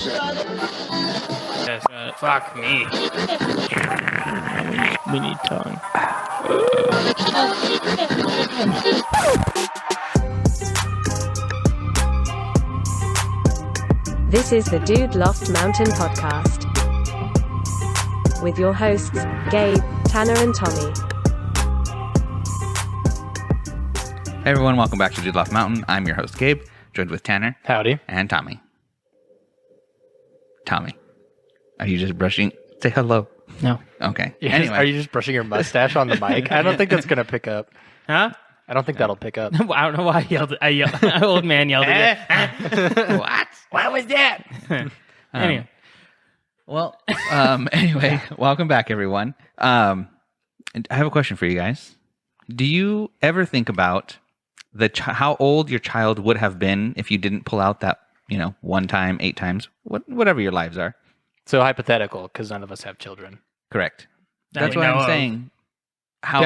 Yes, fuck me. We need tongue. This is the Dude Loft Mountain podcast with your hosts, Gabe, Tanner, and Tommy. Hey everyone, welcome back to Dude Loft Mountain. I'm your host, Gabe, joined with Tanner. Howdy. And Tommy. Tommy, are you just brushing? Say hello. No. Okay. Anyway. Are you just brushing your mustache on the mic? I don't think that's going to pick up. Huh? I don't think that'll pick up. I don't know why I yelled. Old man yelled again. What? What was that? Anyway. Anyway, welcome back, everyone. And I have a question for you guys. Do you ever think about how old your child would have been if you didn't pull out that, one time, 8 times, whatever your lives are? So hypothetical, because none of us have children. Correct. That That's we what know I'm of. saying.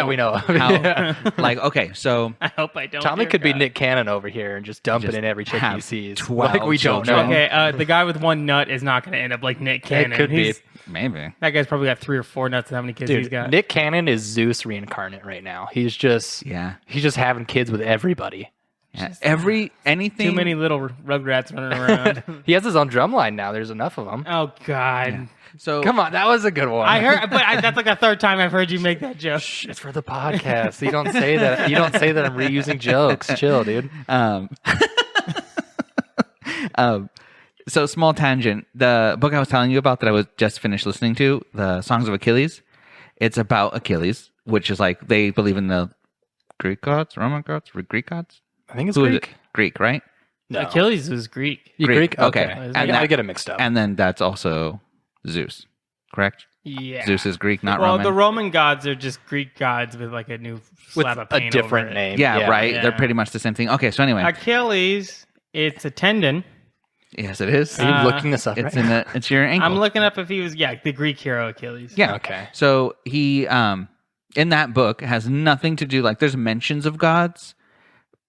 We know. How, okay, so I hope I don't. Tommy hear could be God. Nick Cannon over here and just dumping Just in every chick have he sees. 12 Like we don't know. children. Okay, the guy with one nut is not going to end up like Nick Cannon. It could be. maybe. That guy's probably got 3 or 4 nuts. How many kids he's Dude, got? Nick Cannon is Zeus reincarnate right now. He's just having kids with everybody. Yeah. Anything. Too many little rugrats running around. He has his own drum line now. There's enough of them. Oh God! Yeah. So Come on, that was a good one. I heard, but that's like the 3rd time I've heard you make that joke. Shh, it's for the podcast. You don't say that. You don't say that I'm reusing jokes. Chill, dude. So small tangent. The book I was telling you about that I was just finished listening to, the Songs of Achilles. It's about Achilles, which is like they believe in the Greek gods, Roman gods, Greek gods. I think it's Who is Greek. it? Greek, right? No. Achilles was Greek. You Greek? Okay. And And I that- get it mixed up. And then that's also Zeus, correct? Yeah. Zeus is Greek, not well, Roman. the Roman gods are just Greek gods with like a new with slab of a paint different over it. name. yeah, right. Yeah. They're pretty much the same thing. Okay, so anyway, Achilles, it's a tendon. yes, it is. Are you looking this up? It's right? it's your ankle. I'm looking up if he was the Greek hero Achilles. Yeah. Okay. So he in that book has nothing to do, like there's mentions of gods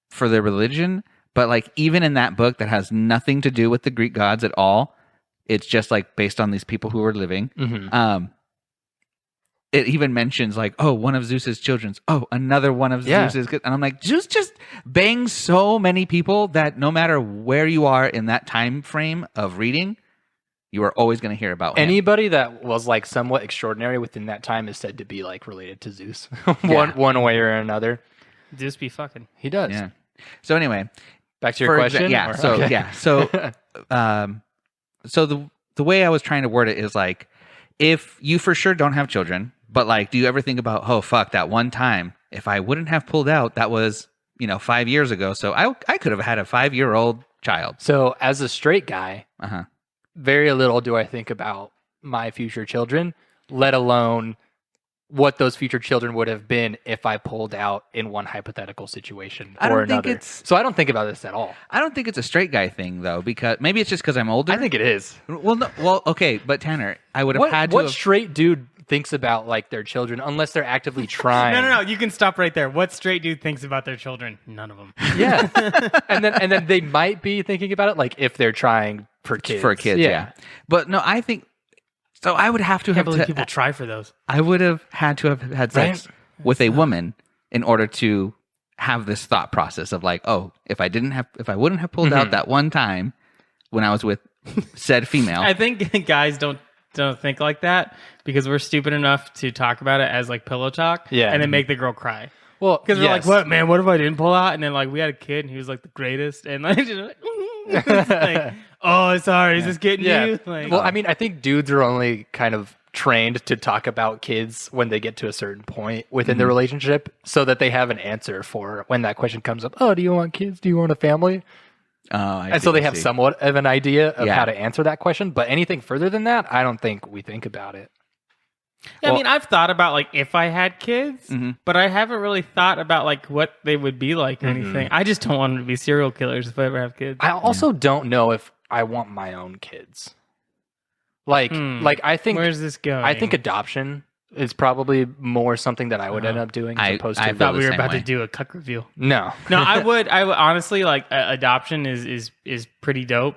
for their religion, but like even in that book that has nothing to do with the Greek gods at all. It's just like based on these people who were living. Mm-hmm. It even mentions like, oh, one of Zeus's children's. Oh, another one of Zeus's. And I'm like, Zeus just bangs so many people that no matter where you are in that time frame of reading, you are always going to hear about him. Anybody that was like somewhat extraordinary within that time is said to be like related to Zeus, Yeah. one way or another. Zeus be fucking. He does. Yeah. So anyway, Back to your question. yeah. or- So okay. yeah. So the way I was trying to word it is like, if you for sure don't have children, but like, do you ever think about, oh fuck, that one time if I wouldn't have pulled out, that was 5 years ago, so I could have had a 5-year-old child. So as a straight guy, Uh-huh. very little do I think about my future children, let alone what those future children would have been if I pulled out in one hypothetical situation I or don't think another. it's- So I don't think about this at all. I don't think it's a straight guy thing though, because maybe it's just because I'm older. I think it is. Well, okay, but Tanner, I would have had to. What have, straight dude thinks about like their children unless they're actively trying? No. You can stop right there. What straight dude thinks about their children? None of them. Yeah, and then they might be thinking about it like if they're trying for kids. for kids, yeah. But no, I think so. I would have to I can't have believe to, people try for those. I would have had to have had sex with a woman in order to have this thought process of like, oh, if I wouldn't have pulled out that one time when I was with said female. I think guys don't think like that because we're stupid enough to talk about it as like pillow talk, Yeah. and then make the girl cry. Well, Because we're like, yes. what, man? What if I didn't pull out? And then like we had a kid, and he was like the greatest, and like, just like, it's like, oh, sorry, is this getting Yeah. you? Like, Well, I mean, I think dudes are only kind of trained to talk about kids when they get to a certain point within the relationship so that they have an answer for when that question comes up. Oh, do you want kids? Do you want a family? And so they have somewhat of an idea of how to answer that question. But anything further than that, I don't think we think about it. I mean, I've thought about like if I had kids, but I haven't really thought about like what they would be like or anything. I just don't want them to be serial killers if I ever have kids. I also don't know if I want my own kids. Like I think Where's this going? I think adoption is probably more something that I would end up doing as opposed to. I thought we were the same about way. to do a cuck review. No, I would honestly like adoption is pretty dope,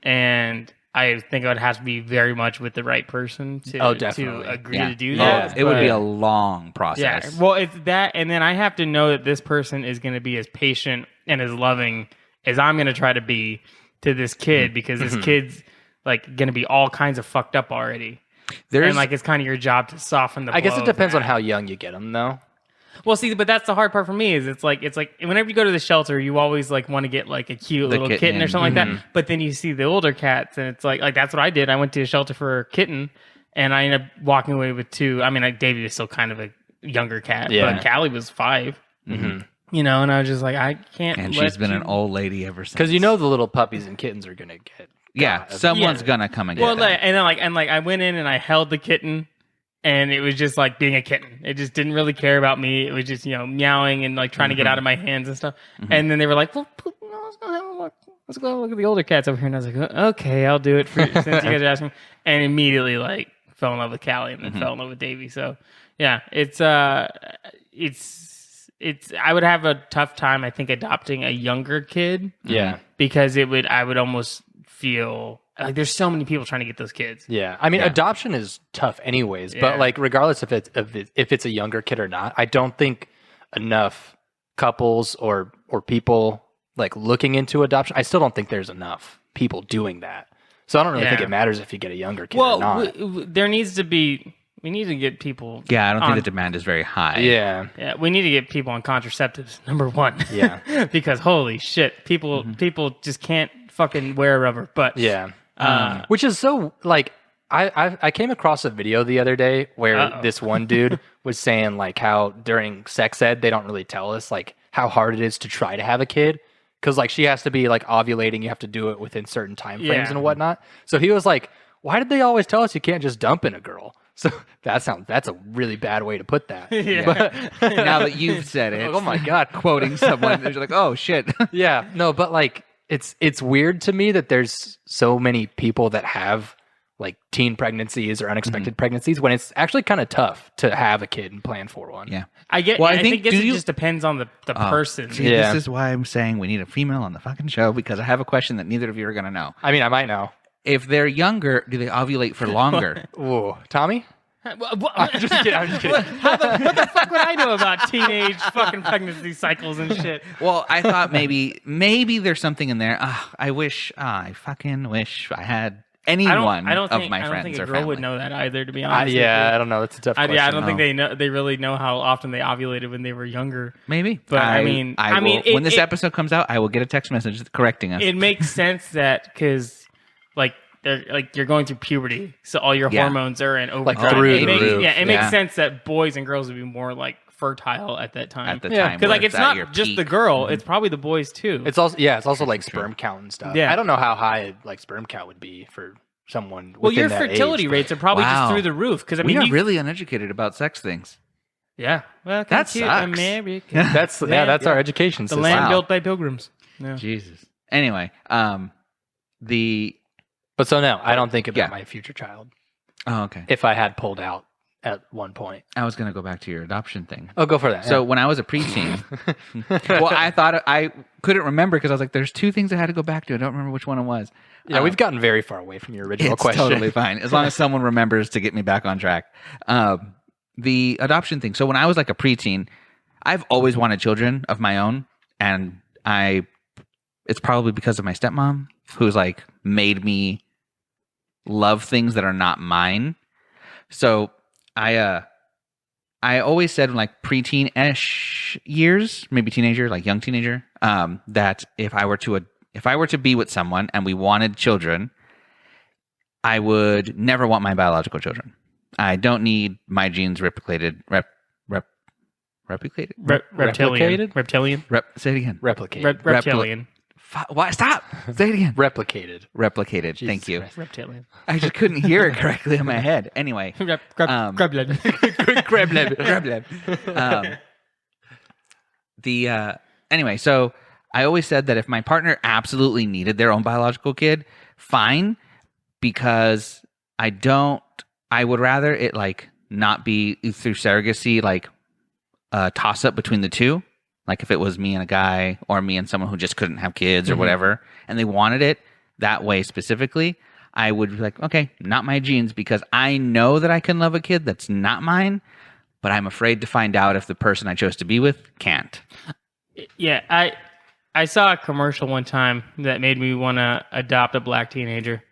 and I think it would have to be very much with the right person to agree to do that. It would be a long process. Yeah, well, it's that, and then I have to know that this person is going to be as patient and as loving as I'm going to try to be to this kid, because this kid's like going to be all kinds of fucked up already. And like it's kind of your job to soften the blow. I guess it depends on how young you get them, though. Well, see, but that's the hard part for me is it's like whenever you go to the shelter, you always like want to get like a cute little kitten or something like that. But then you see the older cats, and it's like that's what I did. I went to a shelter for a kitten, and I ended up walking away with 2. I mean, like Davey is still kind of a younger cat, but Callie was 5. You know, and I was just like, I can't. And she's been an old lady ever since. Because the little puppies and kittens are gonna get. Someone's gonna come and get them. And then I went in and I held the kitten. And it was just like being a kitten. It just didn't really care about me. It was just, meowing and like trying to get out of my hands and stuff. And then they were like, well, let's go have a look. Let's go look at the older cats over here. And I was like, okay, I'll do it since you guys are asking. And immediately like fell in love with Callie and then fell in love with Davey. So yeah, it's I would have a tough time, I think, adopting a younger kid. Yeah. Because I would almost feel like there's so many people trying to get those kids. Yeah, I mean, adoption is tough, anyways. But like, regardless if it's a younger kid or not, I don't think enough couples or people like looking into adoption. I still don't think there's enough people doing that. So I don't really think it matters if you get a younger kid or not. There needs to be. We need to get people. Yeah, I don't think the demand is very high. Yeah, we need to get people on contraceptives. Number 1. Yeah, because holy shit, people just can't fucking wear rubber. But which is so like I came across a video the other day where this one dude was saying like how during sex ed they don't really tell us like how hard it is to try to have a kid, because like she has to be like ovulating, you have to do it within certain time frames and whatnot. So he was like, why did they always tell us you can't just dump in a girl? So that's a really bad way to put that. But now that you've said it, oh my god, quoting someone, you're like, oh shit. Yeah, no, but like it's weird to me that there's so many people that have like teen pregnancies or unexpected pregnancies when it's actually kind of tough to have a kid and plan for one. Yeah, I think it just depends on the person. See, this is why I'm saying we need a female on the fucking show, because I have a question that neither of you are gonna know. I mean, I might know. If they're younger, do they ovulate for longer? Ooh, Tommy? I'm just kidding. What the fuck would I know about teenage fucking pregnancy cycles and shit? Well, I thought maybe there's something in there. I fucking wish I had anyone of my friends or family. I don't think a girl would know that either, to be honest. I don't know. That's a tough question. I don't think they really know how often they ovulated when they were younger. Maybe. But when this episode comes out, I will get a text message correcting us. It makes sense that because like you're going through puberty, so all your hormones are in overdrive. Like through the roof. It makes sense that boys and girls would be more like fertile at that time. Because like it's not just the girl; it's probably the boys too. It's also like sperm count and stuff. Yeah. I don't know how high like sperm count would be for someone. Well, your that fertility age, rates are probably just through the roof. Because I mean, we are really uneducated about sex things. Yeah, well, that sucks. America. That's our education system. The land built by pilgrims. Yeah. Jesus. Anyway, But so no, I don't think about my future child. Oh, okay. If I had pulled out at one point. I was going to go back to your adoption thing. Oh, go for that. So when I was a preteen, well, I thought I couldn't remember because I was like, there's 2 things I had to go back to. I don't remember which one it was. Yeah, we've gotten very far away from your original it's question. Totally fine. As long as someone remembers to get me back on track. The adoption thing. So when I was like a preteen, I've always wanted children of my own. And it's probably because of my stepmom, who's like made me love things that are not mine. So I always said in like preteen-ish years, maybe teenager, like young teenager, that if I were to be with someone and we wanted children, I would never want my biological children. I don't need my genes replicated. Reptilian. Say it again. Replicated. Reptilian. Why? Stop. Say it again. Replicated. Replicated. Thank you. Christ. Reptilian. I just couldn't hear it correctly in my head. Anyway. Grublet. Anyway, so I always said that if my partner absolutely needed their own biological kid, fine, because I would rather it like not be through surrogacy, like a toss up between the two. Like if it was me and a guy or me and someone who just couldn't have kids or whatever, and they wanted it that way specifically, I would be like, okay, not my genes, because I know that I can love a kid that's not mine, but I'm afraid to find out if the person I chose to be with can't. Yeah, I saw a commercial one time that made me want to adopt a black teenager.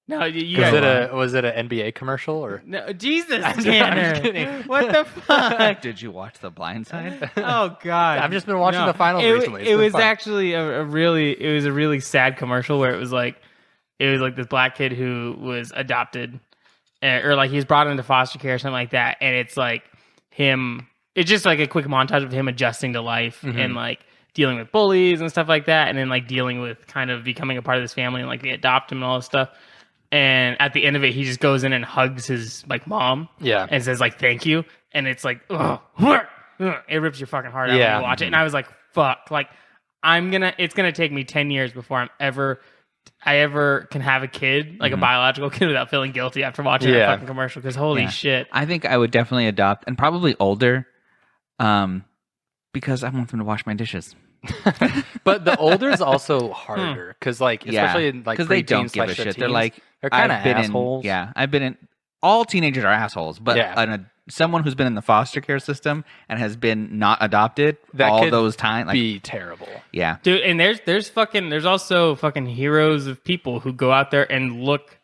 No, you guys, Was it an NBA commercial or? no, Jesus, I'm Tanner. just kidding. What the fuck? Did you watch The Blind Side? Oh God! I've just been watching the finals recently. It's It been was fun. actually a really sad commercial where it was like this black kid who was adopted, or like he was brought into foster care or something like that, and it's like him. It's just like a quick montage of him adjusting to life and like dealing with bullies and stuff like that, and then like dealing with kind of becoming a part of this family and like they adopt him and all this stuff. And at the end of it, he just goes in and hugs his like mom, and says like thank you, and it's like it rips your fucking heart out when you watch it. And I was like, fuck, like it's gonna take me 10 years before I ever can have a kid, like a biological kid, without feeling guilty after watching that fucking commercial. Because holy shit, I think I would definitely adopt, and probably older, because I want them to wash my dishes. But the older is also harder because, like, especially in like they don't give a shit. They're like, kind of assholes. I've been in. All teenagers are assholes, but someone who's been in the foster care system and has been not adopted all those times, like, be terrible. Yeah, dude. And there's also fucking heroes of people who go out there and look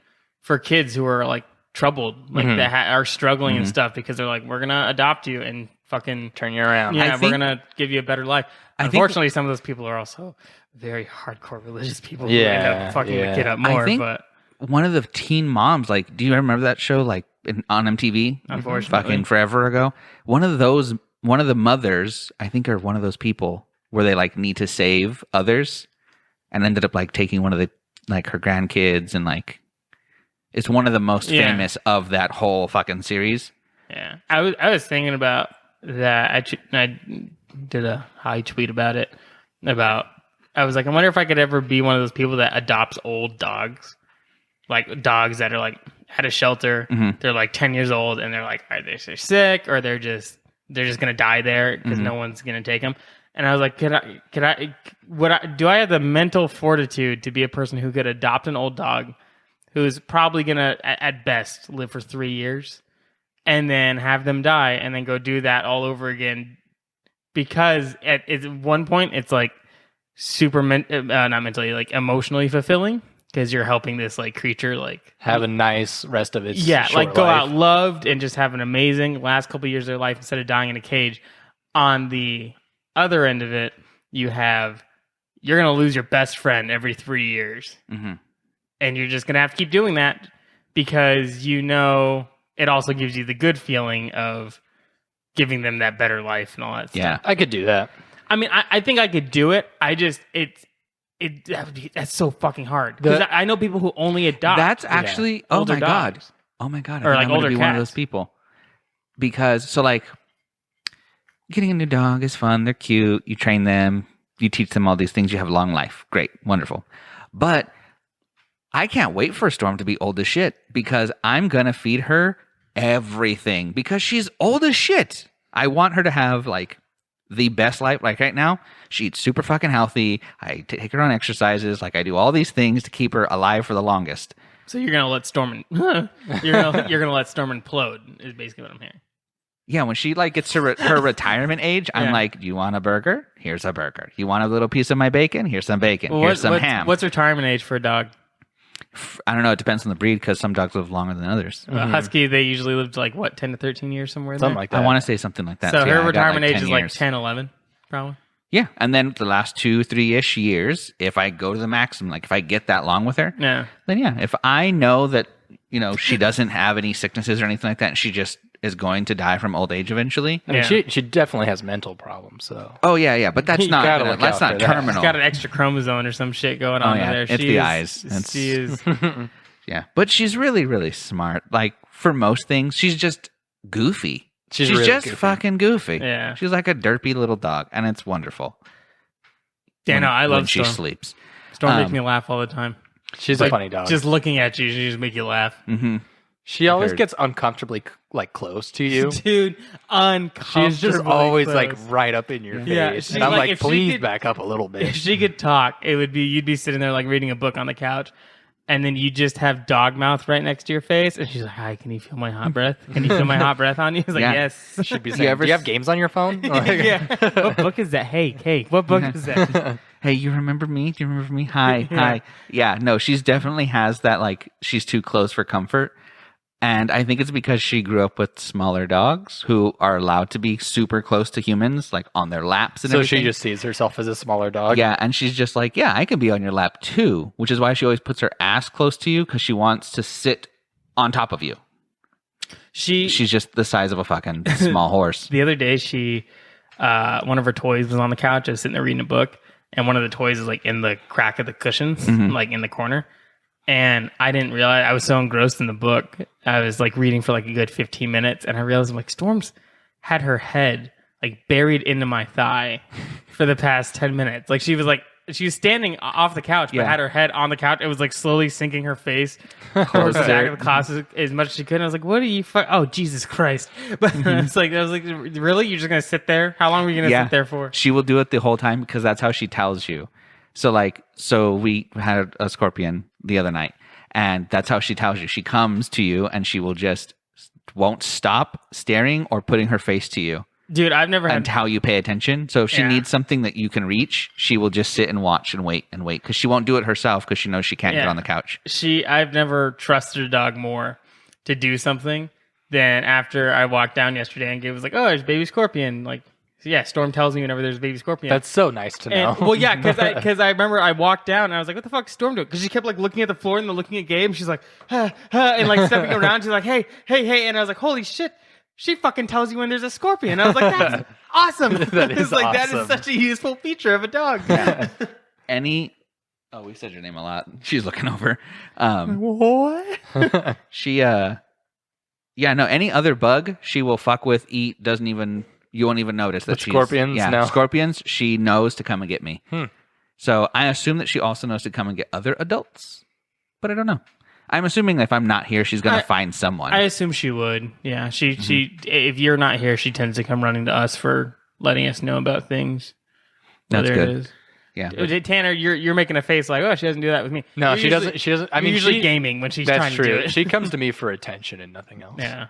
for kids who are like troubled, like that are struggling and stuff, because they're like, we're gonna adopt you and fucking turn you around. Yeah, we're gonna give you a better life. Unfortunately, some of those people are also very hardcore religious people who end up fucking the kid up more. But one of the teen moms, like, do you remember that show, like on MTV? Unfortunately, fucking forever ago. One of the mothers, I think, are one of those people where they like need to save others, and ended up like taking one of the like her grandkids, and like it's one of the most famous of that whole fucking series. Yeah, I was thinking about that. I did a high tweet about it. I was like, I wonder if I could ever be one of those people that adopts old dogs, like dogs that are like at a shelter. They're like 10 years old, and they're like, either they're sick or they're just gonna die there because no one's gonna take them. And I was like, do I have the mental fortitude to be a person who could adopt an old dog who's probably gonna at best live for 3 years, and then have them die, and then go do that all over again? Because at one point it's like super not mentally, like emotionally fulfilling, because you're helping this like creature like have a nice rest of its like go life. out loved and just have an amazing last couple of years of their life instead of dying in a cage. On the other end of it, you're gonna lose your best friend every 3 years, and you're just gonna have to keep doing that because it also gives you the good feeling of giving them that better life and all that stuff. Yeah, I could do that. I mean, I think I could do it. I just that's so fucking hard, because I know people who only adopt. That's actually older oh dogs. my god, or like older be cats. one of those people, because so like getting a new dog is fun. They're cute. You train them. You teach them all these things. You have a long life. Great, wonderful. But I can't wait for Storm to be old as shit, because I'm gonna feed her everything, because she's old as shit. I want her to have like the best life. Like right now, she eats super fucking healthy. I take her on exercises. Like I do all these things to keep her alive for the longest. So you're gonna let Storm you're gonna let Storm implode is basically what I'm hearing. Yeah, when she like gets to her retirement age, I'm like, do you want a burger? Here's a burger. You want a little piece of my bacon? Here's some bacon. Here's some ham. What's retirement age for a dog? I don't know. It depends on the breed, because some dogs live longer than others. Husky, they usually live to like what, 10 to 13 years, somewhere in Something there? like that. I want to say something like that. So her I got, retirement like, age 10 is like years. 10, 11, probably. Yeah, and then the last 2-3-ish years, if I go to the maximum, like if I get that long with her, Yeah. then yeah, if I know that she doesn't have any sicknesses or anything like that, and she just is going to die from old age eventually. I mean, she definitely has mental problems. So Oh yeah, but that's You not gotta look that's out not for that. terminal. She's got an extra chromosome or some shit going on there. It's the eyes. She is. Yeah, but she's really, really smart. Like for most things, she's just goofy. She's really just goofy. fucking goofy. Yeah. She's like a derpy little dog, and it's wonderful. Yeah, no, I when love she Storm. sleeps. Storm makes me laugh all the time. she's Like, a funny dog. Just looking at you, she just make you laugh. Mm-hmm. She always heard. gets uncomfortably like close to you. Dude, uncomfortably She's just always close. like right up in your face. Yeah, and she's I'm like, like, if she please could- back up a little If bit. she could talk, it would be you'd be sitting there like reading a book on the couch, and then you just have dog mouth right next to your face, and she's like, "Hi, can you feel my hot breath? Can you feel my hot breath on you?" He's like, Yeah. "Yes." She'd be saying, ever do you have s- games on your phone? Like, Yeah. What book is that? Hey, what book is that? Hey, you remember me? Do you remember me? Hi. Yeah, no, she's definitely has that, like, she's too close for comfort. And I think it's because she grew up with smaller dogs who are allowed to be super close to humans, like on their laps and So everything. she just sees herself as a smaller dog. Yeah, and she's just like, yeah, I can be on your lap too, which is why she always puts her ass close to you because she wants to sit on top of you. She's just the size of a fucking small horse. The other day, she one of her toys was on the couch. I was sitting there reading a book, and one of the toys is like in the crack of the cushions, like in the corner. And I didn't realize, I was so engrossed in the book. I was like reading for like a good 15 minutes, and I realized I'm like, Storm's had her head like buried into my thigh for the past 10 minutes. Like she was standing off the couch, but Yeah. had her head on the couch. It was like slowly sinking her face towards the back of the couch as much as she could. And I was like, "What are you? Oh, Jesus Christ!" But it's like I was like, "Really? You're just gonna sit there? How long are you gonna sit there for?" She will do it the whole time because that's how she tells you. So we had a scorpion the other night, and that's how she tells you. She comes to you and she will just won't stop staring or putting her face to you Dude, I've never had. until you pay attention. So if she Yeah. needs something that you can reach, she will just sit and watch and wait because she won't do it herself because she knows she can't get Yeah. on the couch. I've never trusted a dog more to do something than after I walked down yesterday and Gabe was like, "Oh, there's baby scorpion." Like, yeah, Storm tells me whenever there's a baby scorpion. That's so nice to know. And, well, yeah, because I remember I walked down and I was like, "What the fuck is Storm doing?" Because she kept like looking at the floor and then looking at Gabe. And she's like, and like stepping around. She's like, "Hey," and I was like, "Holy shit!" She fucking tells you when there's a scorpion. I was like, "That's awesome." That is That is awesome. such a useful feature of a dog. Oh, we said your name a lot. She's looking over. What? Any other bug she will fuck with, eat, you won't even notice that But scorpions, no. Scorpions, she knows to come and get me. So I assume that she also knows to come and get other adults, but I don't know. I'm assuming if I'm not here, she's going to find someone. I assume she would. Yeah, she if you're not here, she tends to come running to us for letting us know about things. That's Whether good. It is. Yeah. Tanner, you're making a face like, "Oh, she doesn't do that with me." No, You're she usually- doesn't. She doesn't. I you're mean, usually she, gaming when she's that's trying true. to do it. She comes to me for attention and nothing else. Yeah.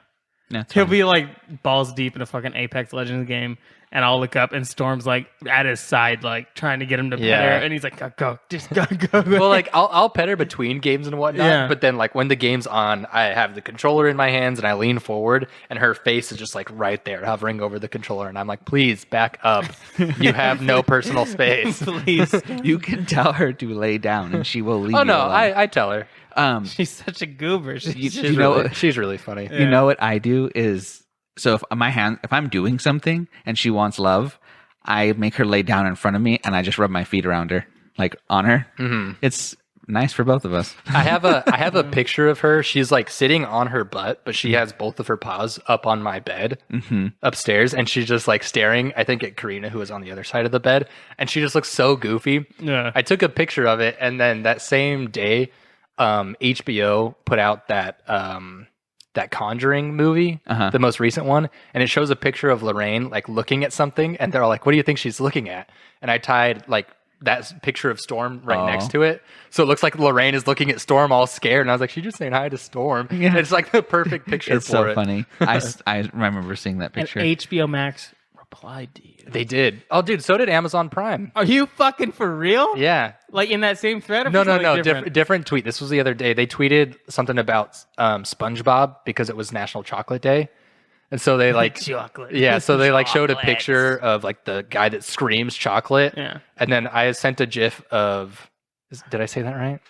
That's He'll fine. be like balls deep in a fucking Apex Legends game, and I'll look up and Storm's like at his side, like trying to get him to pet Yeah. her, and he's like, "Go, just go." Well, like I'll pet her between games and whatnot, Yeah. but then like when the game's on, I have the controller in my hands and I lean forward, and her face is just like right there, hovering over the controller, and I'm like, "Please back up. You have no personal space." Please. You can tell her to lay down and she will leave Oh you no, alone. I tell her. She's such a goober. She's you know really, what- she's really funny. You know what I do is, so if I'm doing something and she wants love, I make her lay down in front of me and I just rub my feet around her, like on her. Mm-hmm. It's nice for both of us. I have a picture of her. She's like sitting on her butt, but she has both of her paws up on my bed upstairs, and she's just like staring, I think, at Karina, who is on the other side of the bed, and she just looks so goofy. Yeah. I took a picture of it, and then that same day, HBO put out that Conjuring movie, the most recent one, and it shows a picture of Lorraine like looking at something, and they're all like, "What do you think she's looking at?" And I tied like that picture of Storm right next to it, so it looks like Lorraine is looking at Storm all scared, and I was like, "She's just saying hi to Storm." Yeah. It's like the perfect picture It's for so it. funny. I remember seeing that And picture. HBO Max replied to you. They did. Oh, dude, so did Amazon Prime. Are you fucking for real? Yeah. Like in that same thread? Or No, for something different. Different tweet. This was the other day. They tweeted something about SpongeBob because it was National Chocolate Day, and so they like Chocolate. Yeah, so they like showed a Chocolates. picture of like the guy that screams chocolate. Yeah. And then I sent a GIF of. Did I say that right?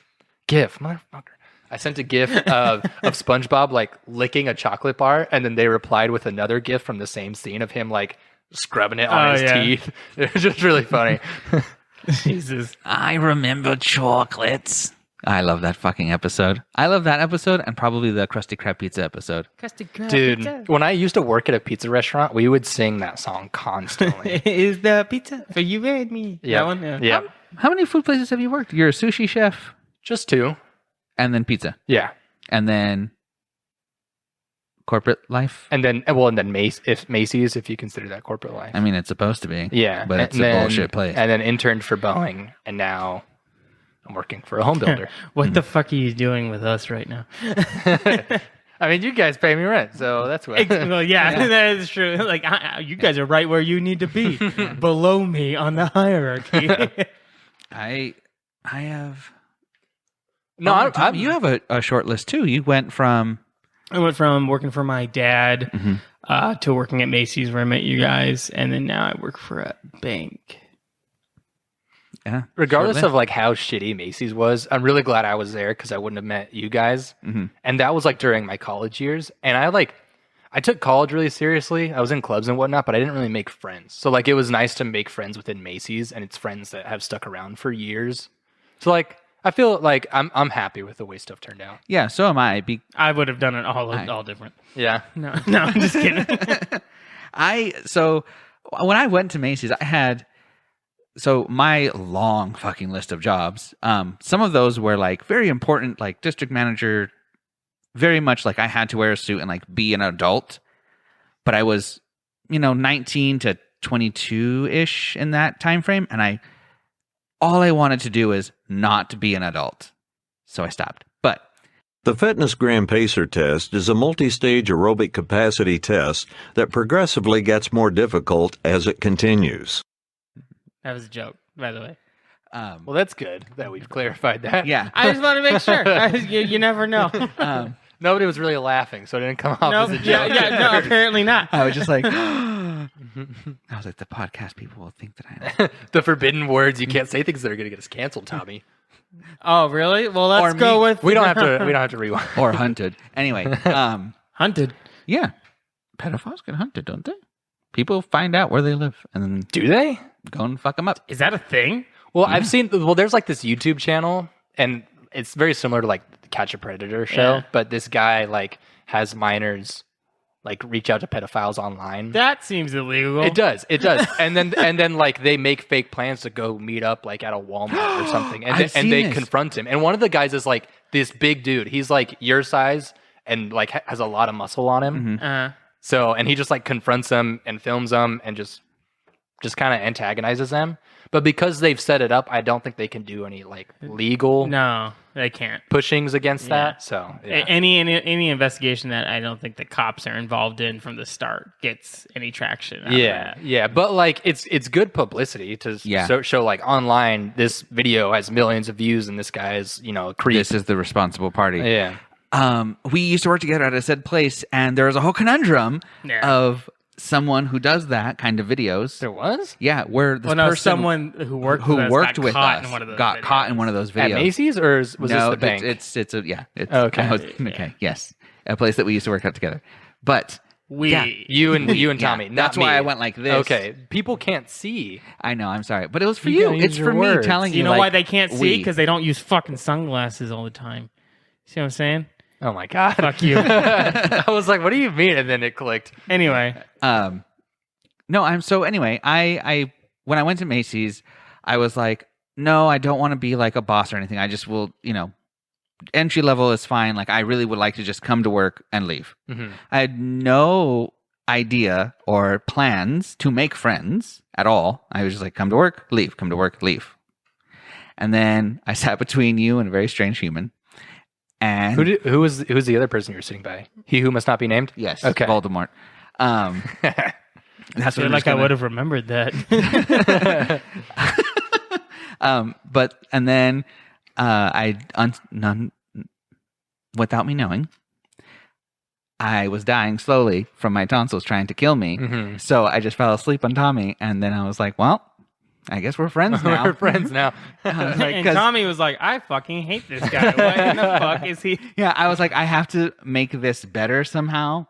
GIF, motherfucker. I sent a GIF of SpongeBob like licking a chocolate bar, and then they replied with another GIF from the same scene of him like scrubbing it on Oh, his yeah. teeth. It was just really funny. Jesus. I remember chocolates. I love that fucking episode. I love that episode and probably the Krusty Krab pizza episode. Dude, when I used to work at a pizza restaurant, we would sing that song constantly. Is the pizza for you and me? Yeah. That one? Yeah. Yeah. How many food places have you worked? You're a sushi chef Just two. and then pizza. Yeah. And then corporate life. And then Macy's, if you consider that corporate life. I mean, it's supposed to be. Yeah. But it's a bullshit place. And then interned for Boeing, and now I'm working for a home builder. What the fuck are you doing with us right now? I mean, you guys pay me rent, so that's what. Well, yeah, that is true. Like, you guys are right where you need to be, below me on the hierarchy. I have. No, Tom, you have a short list too. You went from. I went from working for my dad to working at Macy's, where I met you guys, and then now I work for a bank. Yeah. Regardless of like how shitty Macy's was, I'm really glad I was there because I wouldn't have met you guys. And that was like during my college years. And I took college really seriously. I was in clubs and whatnot, but I didn't really make friends. So like it was nice to make friends within Macy's, and it's friends that have stuck around for years. So like I feel like I'm happy with the way stuff turned out. Yeah, so am I. I would have done it all different. Yeah. No, I'm just kidding. So when I went to Macy's, I had my long fucking list of jobs. Some of those were like very important, like district manager, very much like I had to wear a suit and like be an adult. But I was, 19 to 22 ish in that time frame, and all I wanted to do is not be an adult. So I stopped. But the Fitness Gram Pacer test is a multi-stage aerobic capacity test that progressively gets more difficult as it continues. That was a joke, by the way. Well, that's good that we've clarified that. Yeah. I just want to make sure. You never know. Nobody was really laughing, so it didn't come off as a joke. No, apparently not. I was just like, I was like, the podcast people will think that I am. The forbidden words. You can't say things that are going to get us canceled, Tommy. Oh, really? Well, let's Or go me. with. We don't have to rewind. Or hunted. Anyway, Hunted. yeah. Pedophiles get hunted, don't they? People find out where they live and then Do they? go and fuck them up. Is that a thing? Well, I've seen. Well, there's like this YouTube channel, and it's very similar to like the Catch a Predator show. Yeah. But this guy like has minors like reach out to pedophiles online. That seems illegal. It does. And then like they make fake plans to go meet up like at a Walmart or something, and I've seen they this. confront him. And one of the guys is like this big dude. He's like your size and like has a lot of muscle on him. So, and he just like confronts them and films them and just kind of antagonizes them. But because they've set it up, I don't think they can do any like legal No, they can't. pushings against that. So yeah. Any investigation that I don't think the cops are involved in from the start gets any traction. out of that. Yeah. But like it's good publicity to show like online this video has millions of views and this guy is a creep. This is the responsible party. Yeah. We used to work together at a said place, and there was a whole conundrum of someone who does that kind of videos. There was? Yeah, where this Well, no, person someone who worked with us got caught in one of those got videos. caught in one of those videos. At Macy's or was no, this the bank? It's Okay. Okay. Yes, a place that we used to work at together. But You and Tommy. Not that's me. why I went like this. Okay. People can't see. I know. I'm sorry, but it was for You you. gotta use It's your for me words. telling you. You know like, why they can't see? Because they don't use fucking sunglasses all the time. See what I'm saying? Oh my God. Fuck you. I was like, what do you mean? And then it clicked. Anyway, Anyway, I when I went to Macy's, I was like, no, I don't want to be like a boss or anything. I just will, entry level is fine. Like I really would like to just come to work and leave. Mm-hmm. I had no idea or plans to make friends at all. I was just like, come to work, leave, come to work, leave. And then I sat between you and a very strange human. And who was the other person you were sitting by? He who must not be named? yes, Okay. Voldemort. That's I feel like I would have remembered that. And then without me knowing, I was dying slowly from my tonsils trying to kill me. Mm-hmm. So I just fell asleep on Tommy, and then I was like, well, I guess we're friends now. We're friends now. I was like, And 'cause- Tommy was like, I fucking hate this guy. What in the fuck is he? yeah, I was like, I have to make this better somehow.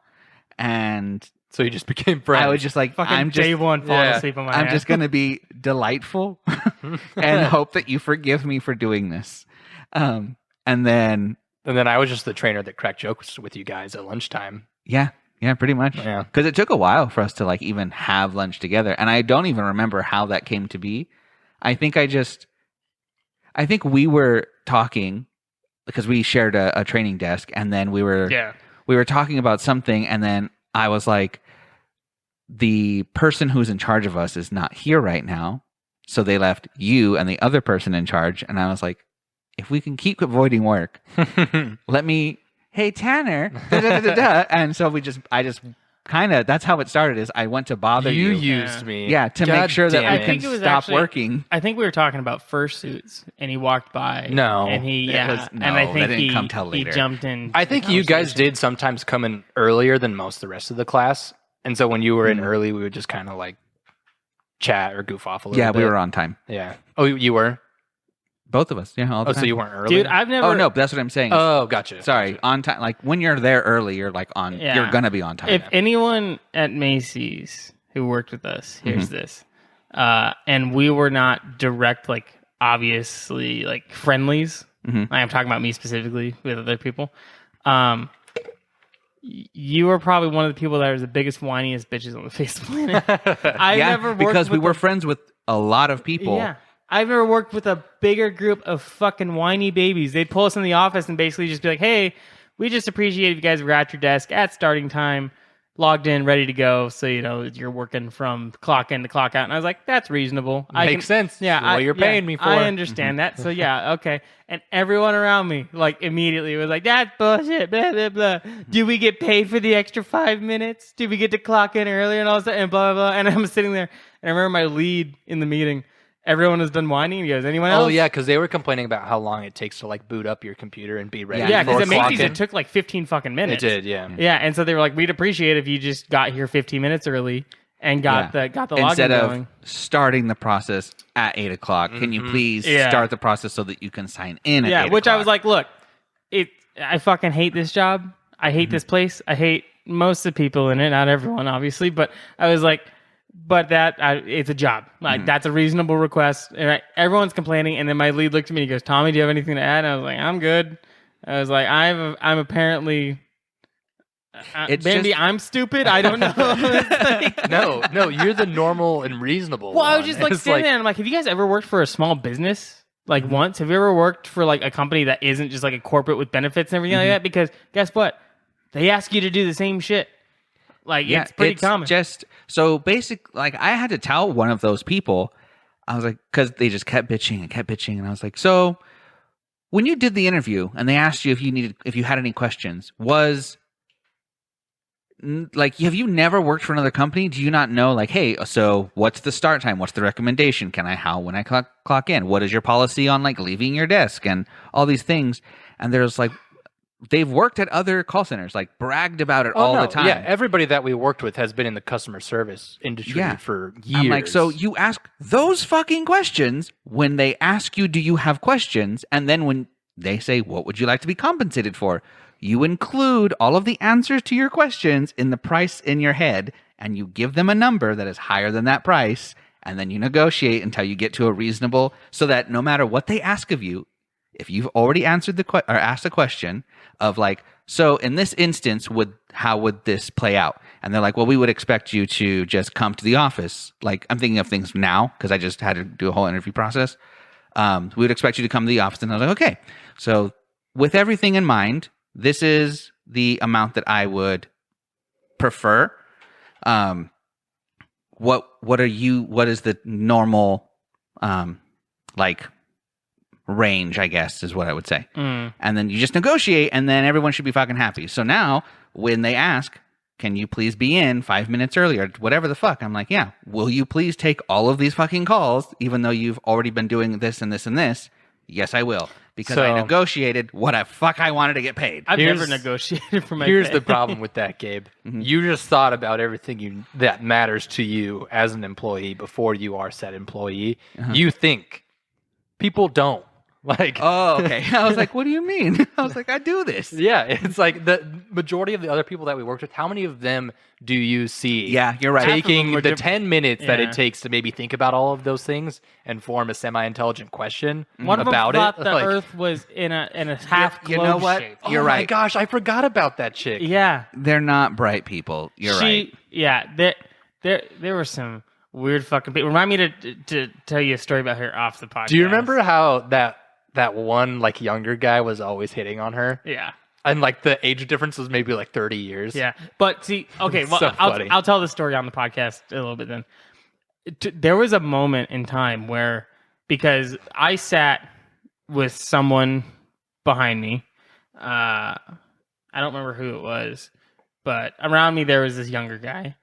And So you just became friends. I was just like, Fucking I'm just day one falling yeah. asleep on my I'm ass. just going to be delightful and hope that you forgive me for doing this. And then, And then I was just the trainer that cracked jokes with you guys at lunchtime. yeah, pretty much. Yeah. Because it took a while for us to like even have lunch together. And I don't even remember how that came to be. I think we were talking because we shared a training desk, and then we were we were talking about something, and then I was like, the person who's in charge of us is not here right now. So they left you and the other person in charge. And I was like, if we can keep avoiding work, hey, Tanner. Da, da, da, da, da. And so I just kind of, that's how it started, is I went to bother you. You used me. Yeah, to God make sure that damn we it. I can think it was stop actually- working. I think we were talking about fursuits, and he walked by. No. and he It was- and I no, think that didn't come till he later. jumped in. I think the you guys conversation. did sometimes come in earlier than most of the rest of the class. And so when you were in early, we would just kind of like chat or goof off a little bit. Yeah, we were on time. Yeah. Oh, you were? Both of us. Yeah, all the Oh, time. so you weren't early? Dude, I've never. Oh, no, that's what I'm saying. Oh, gotcha. Sorry, on time. Like when you're there early, you're like on. Yeah. You're gonna be on time. If anyone at Macy's who worked with us hears this, and we were not direct, like obviously like friendlies. I'm talking about me specifically with other people. You were probably one of the people that was the biggest whiniest bitches on the face of the planet. I yeah, never worked because we with were friends with a lot of people. Yeah. I've never worked with a bigger group of fucking whiny babies. They'd pull us in the office and basically just be like, hey, we just appreciate if you guys were at your desk at starting time, logged in, ready to go. So, you're working from clock in to clock out. And I was like, that's reasonable. Makes sense. Yeah. It's what you're paying me for. I understand that. So, yeah, okay. And everyone around me, like, immediately was like, that's bullshit, blah, blah, blah. Do we get paid for the extra 5 minutes? Do we get to clock in earlier and all that? And blah, blah, blah. And I'm sitting there, and I remember my lead in the meeting. Everyone was done whining. He goes, anyone else? Oh, yeah, because they were complaining about how long it takes to like boot up your computer and be ready. Yeah, for because at Macy's clock in. it took like 15 fucking It minutes. did, yeah. Yeah, and so they were like, we'd appreciate if you just got here 15 minutes early and got the login Instead going. of starting the process at 8 o'clock, can you please Yeah. start the process so that you can sign in at Yeah, 8 which I was o'clock? like, look, I fucking hate this job. I hate this place. I hate most of the people in it, not everyone, obviously. But I was like, it's a job. Like that's a reasonable request. And everyone's complaining, and then my lead looked at me and he goes, "Tommy, do you have anything to add?" And I was like, "I'm good." I was like, I'm apparently. It's maybe just- I'm stupid. I don't know. It's like- No, you're the normal and reasonable well, I was one. just like It's standing there and I'm like, have you guys ever worked for a small business? Like once? Have you ever worked for like a company that isn't just like a corporate with benefits and everything like that? Because guess what? They ask you to do the same shit. Like it's pretty common. Just so basic. Like I had to tell one of those people, I was like, because they just kept bitching, and I was like, so when you did the interview and they asked you if you had any questions, like, have you never worked for another company? Do you not know, like, hey, so what's the start time? What's the recommendation? When I clock in? What is your policy on like leaving your desk and all these things? And there's like, they've worked at other call centers, like bragged about it all the time. Yeah, everybody that we worked with has been in the customer service industry for years. I'm like, so you ask those fucking questions when they ask you, do you have questions? And then when they say, what would you like to be compensated for? You include all of the answers to your questions in the price in your head, and you give them a number that is higher than that price, and then you negotiate until you get to a reasonable, so that no matter what they ask of you, if you've already answered or asked a question of like, so in this instance, how would this play out? And they're like, well, we would expect you to just come to the office. Like, I'm thinking of things now because I just had to do a whole interview process. We would expect you to come to the office. And I was like, okay. So with everything in mind, this is the amount that I would prefer. What is the normal, like, range, I guess, is what I would say. And then you just negotiate, and then everyone should be fucking happy. So now, when they ask, can you please be in 5 minutes earlier, whatever the fuck, I'm like, yeah, will you please take all of these fucking calls, even though you've already been doing this and this and this? Yes, I will. Because I negotiated what the fuck I wanted to get paid. I've never negotiated for my Here's pay. the problem with that, Gabe. You just thought about everything that matters to you as an employee before you are said employee. You think. People don't. Like, Oh, okay. I was like, what do you mean? I was like, I do this. yeah, it's like the majority of the other people that we worked with, how many of them do you see Yeah, you're right. taking were the diff- 10 minutes that Yeah. it takes to maybe think about all of those things and form a semi-intelligent question One of them about thought it? the Like, Earth was in a half you globe know what? shape. You're oh my right. gosh, I forgot about that chick. Yeah, They're not bright people. You're right. Yeah, there were some weird fucking people. Remind me to tell you a story about her off the podcast. Do you remember how that one like younger guy was always hitting on her? Yeah. And like the age difference was maybe like 30 years. Yeah, but see, okay, well, So funny. I'll tell the story on the podcast a little bit then. There was a moment in time where, because I sat with someone behind me, I don't remember who it was, but around me there was this younger guy,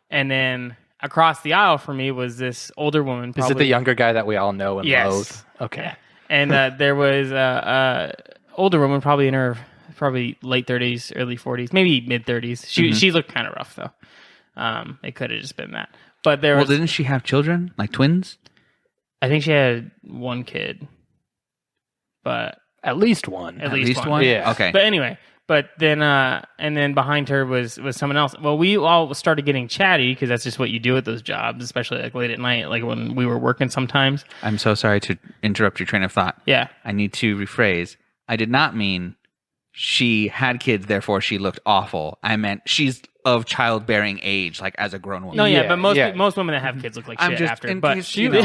and then across the aisle from me was this older woman. Is it the younger guy that we all know and Yes. loathe? Okay. Yeah. And there was a older woman, probably in her late 30s, early 40s, maybe mid 30s. She looked kind of rough though. It could have just been that. But there was, didn't she have children, like twins? I think she had one kid, but At least one. at least one. Yeah. Okay. But anyway, but then and then behind her was someone else. Well, we all started getting chatty because that's just what you do at those jobs, especially like late at night, like when we were working sometimes. I'm so sorry to interrupt your train of thought. Yeah. I need to rephrase. I did not mean she had kids, therefore she looked awful. I meant she's of childbearing age, like as a grown woman. No, yeah, Yeah, but yeah. most women that have kids look like I'm shit just after. in But case, she you know.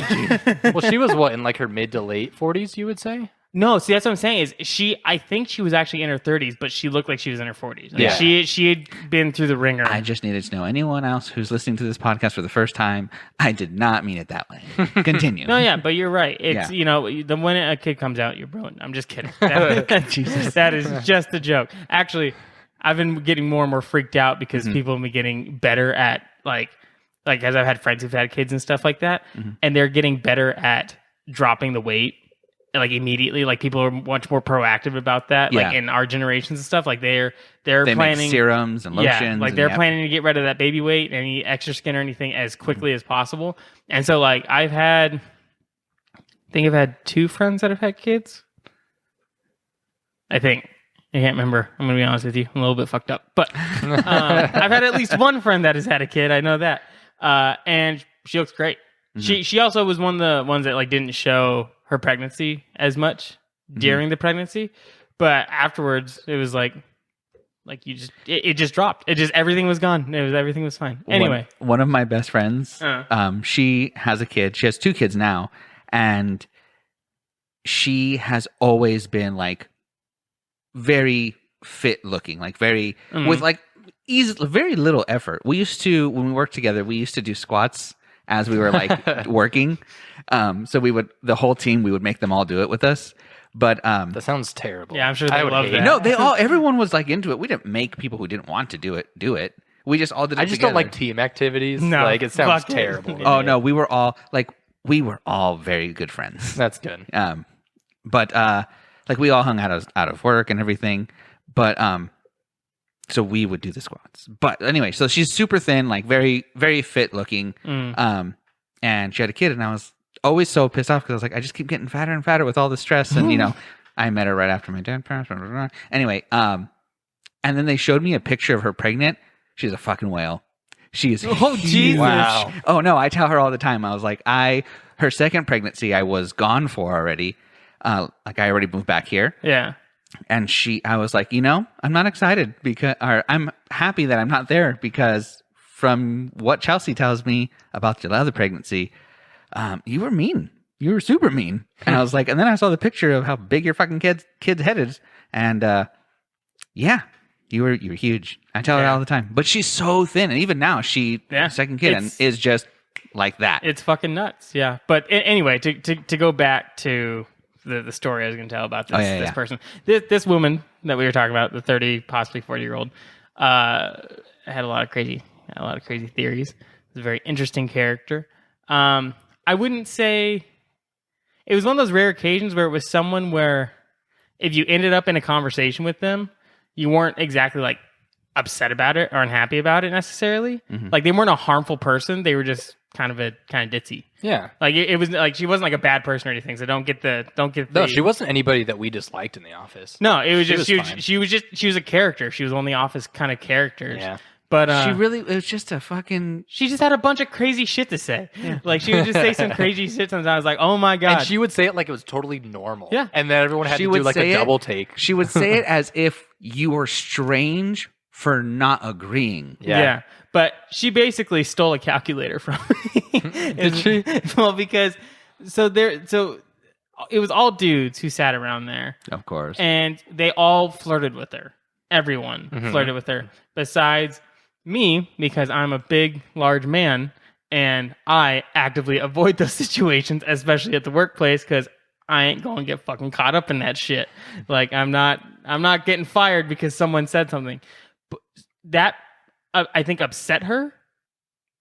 Well, she was what, in like her mid to late 40s, you would say? No, see, that's what I'm saying is I think she was actually in her 30s, but she looked like she was in her 40s. Like, Yeah. She had been through the ringer. I just needed to know anyone else who's listening to this podcast for the first time. I did not mean it that way. Continue. No, yeah, but you're right. It's, Yeah. when a kid comes out, you're brilliant. I'm just kidding. Jesus. That is just a joke. Actually, I've been getting more and more freaked out because people have been getting better at, like as I've had friends who've had kids and stuff like that, and they're getting better at dropping the weight. Like immediately, like people are much more proactive about that. Like Yeah. in our generations and stuff, like they're They planning make serums and lotions. Yeah, like and they're yep. planning to get rid of that baby weight, any extra skin or anything as quickly as possible. And so, like I think I've had 2 friends that have had kids. I think. I can't remember. I'm gonna be honest with you. I'm a little bit fucked up, but I've had at least one friend that has had a kid. I know that, and she looks great. She also was one of the ones that like didn't show her pregnancy as much during the pregnancy, but afterwards it was like you just it just dropped. It just everything was gone. Everything was fine. Anyway, one of my best friends, she has a kid. She has 2 kids now, and she has always been like very fit looking, like very with like very little effort. We used to, when we worked together, we used to do squats as we were like working. So the whole team, we would make them all do it with us. But That sounds terrible. Yeah, I'm sure they I would love hate that. it. no, everyone was like into it. We didn't make people who didn't want to do it. We just all did it I just together. don't like team activities. No, Like, it sounds fuck it. terrible. Oh no, we were all very good friends. That's good. But like we all hung out of work and everything. But so we would do the squats. But anyway, so she's super thin, like very, very fit looking. And she had a kid, and I was always so pissed off because I was like, I just keep getting fatter and fatter with all the stress. And I met her right after my dad passed. Blah, blah, blah. Anyway, and then they showed me a picture of her pregnant. She's a fucking whale. She is huge. Jesus. Wow. Oh no, I tell her all the time. I was like, her second pregnancy I was gone for already. Like I already moved back here. yeah. And I was like, I'm not excited or I'm happy that I'm not there because from what Chelsea tells me about the other pregnancy, you were mean. You were super mean. And I was like, and then I saw the picture of how big your fucking kid's head is. And, yeah, you were huge. I tell her all the time, but she's so thin. And even now second kid and is just like that. It's fucking nuts. Yeah. But anyway, to go back to the story I was going to tell about this person, this woman that we were talking about, the 30, possibly 40-year-old, had a lot of crazy theories. It's a very interesting character. I wouldn't say it was one of those rare occasions where it was someone where if you ended up in a conversation with them, you weren't exactly like upset about it or unhappy about it necessarily. Like they weren't a harmful person. They were just kind of ditzy. Yeah. Like it was like she wasn't like a bad person or anything. So don't get No, she wasn't anybody that we disliked in the office. No, it was just fine. she was a character. She was one of the office kind of characters. Yeah. But it was just a fucking. she just had a bunch of crazy shit to say. Like she would just say some crazy shit sometimes. I was like, oh my God. And she would say it like it was totally normal. Yeah. And then everyone had She to would do like say a it- double take. She would say it as if you were strange for not agreeing. Yeah. But she basically stole a calculator from me. Did she? Well, because so it was all dudes who sat around there, Of course. and they all flirted with her. everyone flirted with her besides me, because I'm a big, large man and I actively avoid those situations, especially at the workplace, because I ain't going to get fucking caught up in that shit. Like, I'm not getting fired because someone said something. But that, I think, upset her.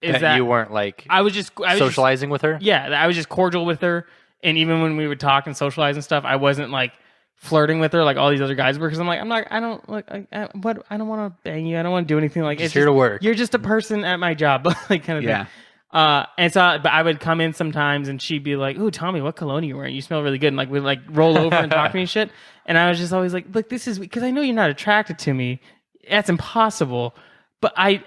That you weren't like I was socializing with her? Yeah, I was just cordial with her. And even when we would talk and socialize and stuff, I wasn't like flirting with her like all these other guys were, because I'm like, I don't want to bang you. I don't want to do anything like it's here to work. You're just a person at my job, like kind of thing. And so, but I would come in sometimes and she'd be like, "Ooh, Tommy, what cologne are you wearing? You smell really good." And like, we'd like roll over and talk to me and shit. And I was just always like, "Look, this is because I know you're not attracted to me. That's impossible. But I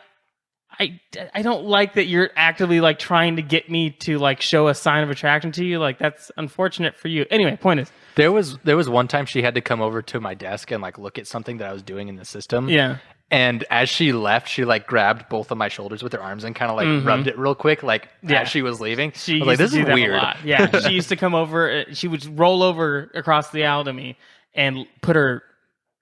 don't like that you're actively like trying to get me to like show a sign of attraction to you. Like, that's unfortunate for you." Anyway, point is, there was one time she had to come over to my desk and like look at something that I was doing in the system. Yeah. And as she left, she like grabbed both of my shoulders with her arms and kind of like rubbed it real quick, like as she was leaving. She I was like, used "This to is do that weird." a lot. Yeah, she used to come over. She would roll over across the aisle to me and put her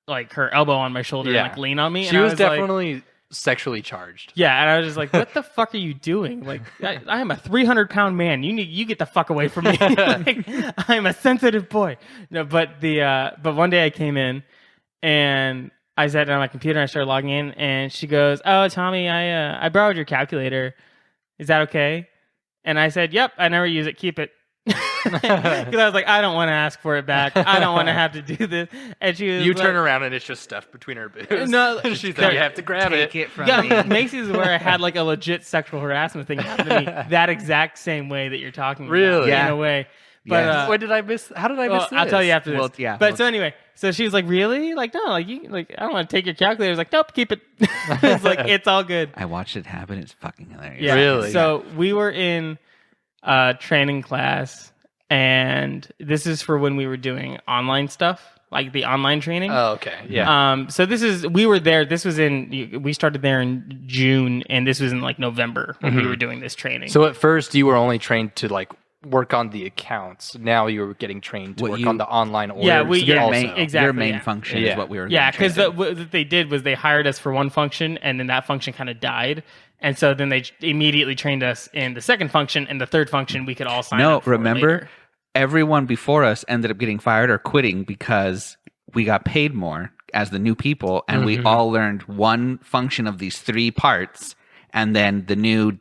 elbow on my shoulder and like lean on me. She and was I was definitely like, sexually charged. Yeah, and I was just like, "What the fuck are you doing? Like, I am a 300-pound man. You get the fuck away from me. Like, I'm a sensitive boy." No, but but one day I came in and I sat down on my computer and I started logging in, and she goes, "Oh, Tommy, I borrowed your calculator. Is that okay?" And I said, "Yep, I never use it. Keep it." Because I was like, I don't want to ask for it back. I don't want to have to do this. And she was turn around and it's just stuffed between her boobs. No, she's like, "You have to grab Take it from me. Macy's is where I had like a legit sexual harassment thing happen to me that exact same way that you're talking about. Really? In a way. But Yes. What did I miss? How did I miss this? I'll tell you after this. Well, yeah. But so anyway, so she was like, "Really? Like, no, like you, like I don't want to take your calculator." I was like, "Nope, keep it." It's like, it's all good. I watched it happen. It's fucking hilarious. Yeah. Really? So we were in training class, and this is for when we were doing online stuff, like the online training. Oh, okay. Yeah. So we were there. We started there in June, and this was in like November when we were doing this training. So at first you were only trained to like work on the accounts. Now you were getting trained to work on the online orders. Yeah, Your exactly, main yeah. function is what we were. Yeah, getting because trained in. what they did was they hired us for one function, and then that function kind of died. And so then they immediately trained us in the second function, and the third function we could all sign up for remember, later. everyone before us ended up getting fired or quitting because we got paid more as the new people, and we all learned one function of these 3 parts, and then the new.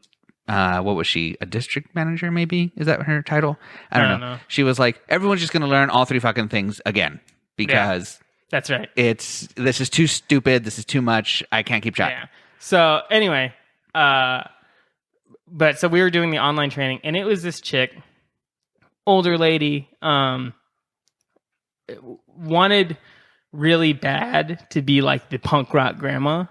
What was she? A district manager, maybe? Is that her title? I don't know. She was like, everyone's just going to learn all 3 fucking things again because that's right. This is too stupid. This is too much. I can't keep track. Yeah. So anyway, but so we were doing the online training, and it was this chick, older lady, wanted really bad to be like the punk rock grandma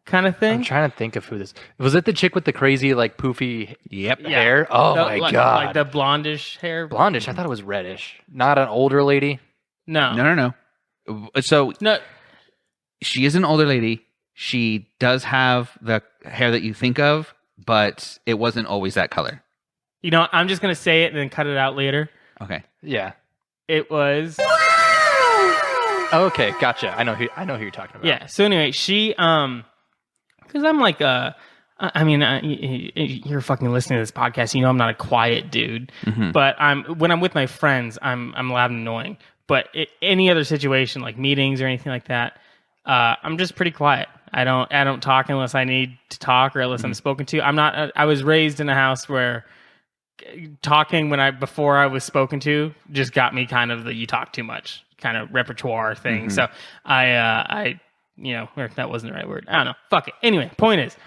kind of thing. I'm trying to think of who this was. It the chick with the crazy like poofy hair? Oh my god, like the blondish hair. Blondish. I thought it was reddish. Not an older lady. No. So No. she is an older lady. She does have the hair that you think of, but it wasn't always that color. You know, I'm just gonna say it and then cut it out later. Okay. Yeah. It was. Okay, gotcha. I know who you're talking about. Yeah. So anyway, she because I'm like you're fucking listening to this podcast. You know, I'm not a quiet dude, but when I'm with my friends, I'm loud and annoying. But any other situation like meetings or anything like that, I'm just pretty quiet. I don't talk unless I need to talk or unless I'm spoken to. I was raised in a house where talking before I was spoken to just got me kind of the you talk too much kind of repertoire thing. So I or that wasn't the right word. I don't know. Fuck it. Anyway, point is,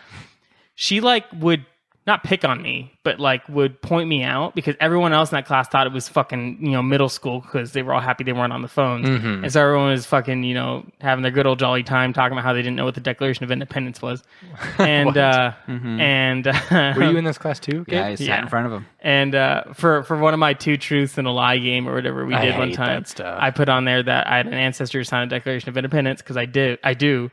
she like would not pick on me, but like would point me out because everyone else in that class thought it was fucking, middle school because they were all happy they weren't on the phones. And so everyone was fucking, having their good old jolly time talking about how they didn't know what the Declaration of Independence was. And, and, were you in this class too? Yeah, I sat in front of him. And, for one of my 2 truths and a lie game or whatever we did one time, I put on there that I had an ancestor who signed a Declaration of Independence because I do.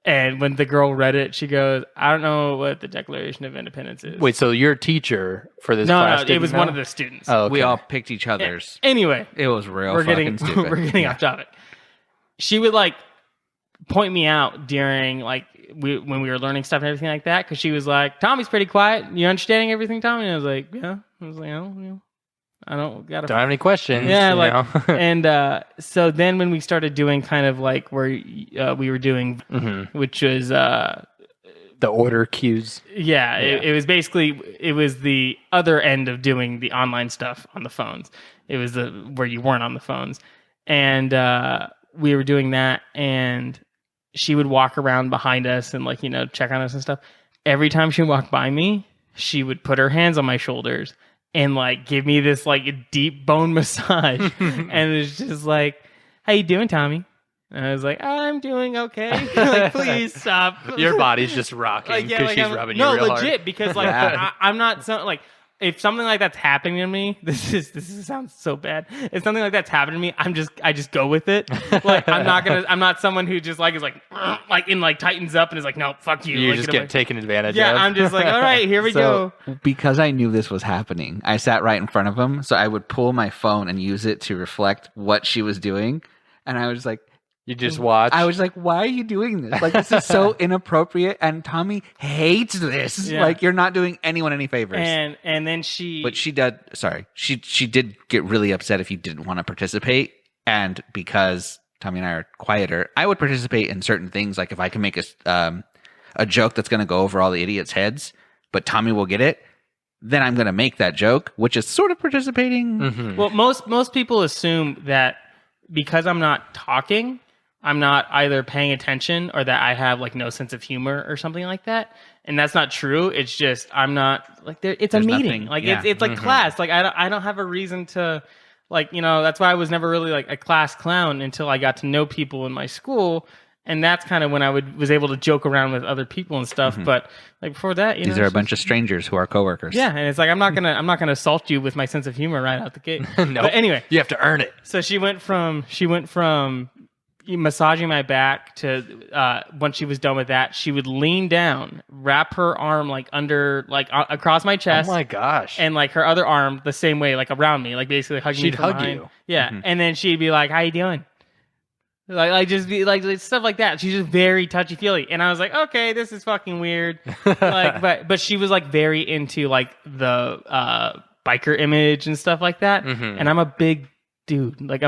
And when the girl read it, she goes, "I don't know what the Declaration of Independence is." Wait, so your teacher for this class? No, it was one of the students. Oh, okay. We all picked each other's. Anyway, It was real we're fucking getting stupid. we're getting off topic. She would like point me out during like when we were learning stuff and everything like that, because she was like, Tommy's pretty quiet. You understanding everything, Tommy? And I was like, yeah. I was like, oh, yeah. I don't have any questions. Yeah, like, and so then when we started doing kind of like where we were doing, which was the order cues. Yeah, it was basically the other end of doing the online stuff on the phones. It was where you weren't on the phones, and we were doing that, and she would walk around behind us and like check on us and stuff. Every time she walked by me, she would put her hands on my shoulders and like give me this like deep bone massage. And it's just like, how you doing, Tommy? And I was like, I'm doing okay. Like, please stop. Your body's just rocking because she's rubbing you real hard. No, legit, because like I'm not like if something like that's happening to me, this sounds so bad. If something like that's happening to me, I just go with it. Like I'm not someone who just like is like and like tightens up and is like, no, fuck you. You like, just get taken advantage of. Yeah, I'm just like, all right, here we go. Because I knew this was happening, I sat right in front of him, so I would pull my phone and use it to reflect what she was doing, and I was like. You just watch. I was like, why are you doing this? Like, this is so inappropriate. And Tommy hates this. Yeah. Like, you're not doing anyone any favors. And then she... But she did... Sorry. She did get really upset if you didn't want to participate. And because Tommy and I are quieter, I would participate in certain things. Like, if I can make a joke that's going to go over all the idiots' heads, but Tommy will get it, then I'm going to make that joke, which is sort of participating. Mm-hmm. Well, most people assume that because I'm not talking... I'm not either paying attention or that I have like no sense of humor or something like that. And that's not true. It's just, I'm not like it's a meeting. Nothing, like it's like class. Like I don't have a reason to like, that's why I was never really like a class clown until I got to know people in my school. And that's kind of when I was able to joke around with other people and stuff. But like before that, these are a bunch of strangers who are coworkers. Yeah. And it's like, I'm not going to assault you with my sense of humor right out the gate. No. But anyway, you have to earn it. So she went from massaging my back to once she was done with that, she would lean down, wrap her arm like under like across my chest. Oh my gosh. And like her other arm the same way, like around me, like basically hugging me. She'd hug behind. you. Yeah. And then she'd be like, how you doing? Like just be like stuff like that. She's just very touchy feely. And I was like, okay, this is fucking weird. Like but she was like very into like the biker image and stuff like that. And I'm a big dude. Like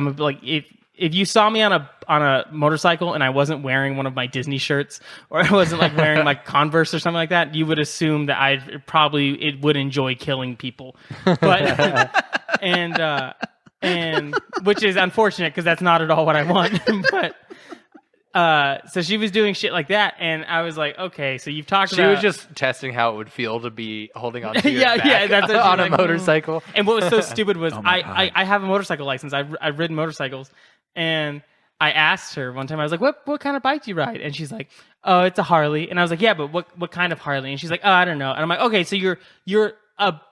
if you saw me on a motorcycle and I wasn't wearing one of my Disney shirts or I wasn't like wearing like Converse or something like that, you would assume that it would enjoy killing people. But and which is unfortunate because that's not at all what I want. But so she was doing shit like that, and I was like, okay, so you've talked about... She was just testing how it would feel to be holding on to your back that's on a motorcycle. And what was so stupid was I have a motorcycle license. I've ridden motorcycles, and I asked her one time, I was like, what kind of bike do you ride? And she's like, oh, it's a Harley. And I was like, yeah, but what kind of Harley? And she's like, oh, I don't know. And I'm like, okay, so you're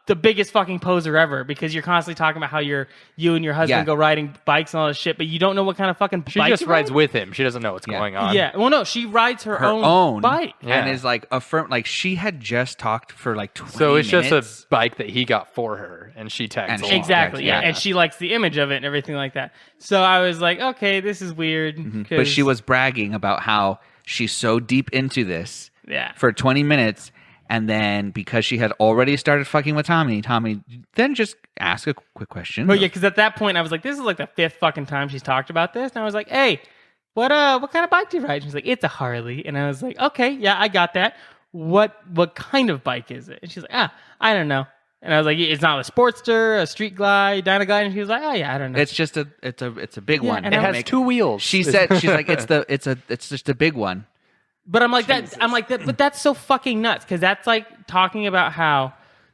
the biggest fucking poser ever because you're constantly talking about how you and your husband go riding bikes and all this shit, but you don't know what kind of fucking bike she just rides with him. She doesn't know what's going on. Yeah. Well, no, she rides her own bike. And is like like she had just talked for like 20 So it's minutes. just a bike that he got for her and she tags along. Exactly. Yeah. And she likes the image of it and everything like that. So I was like, okay, this is weird. But she was bragging about how she's so deep into this for 20 minutes. And then because she had already started fucking with Tommy then just asked a quick question. Well, yeah, because at that point I was like, this is like the 5th fucking time she's talked about this. And I was like, hey, what kind of bike do you ride? She's like, it's a Harley. And I was like, okay, yeah, I got that. What kind of bike is it? And she's like, I don't know. And I was like, it's not a Sportster, a Street Glide, Dynaglide. And she was like, oh yeah, I don't know. It's just a big one. And it has 2 wheels. She's like, it's just a big one. But I'm like that. I'm like that. But that's so fucking nuts because that's like talking about how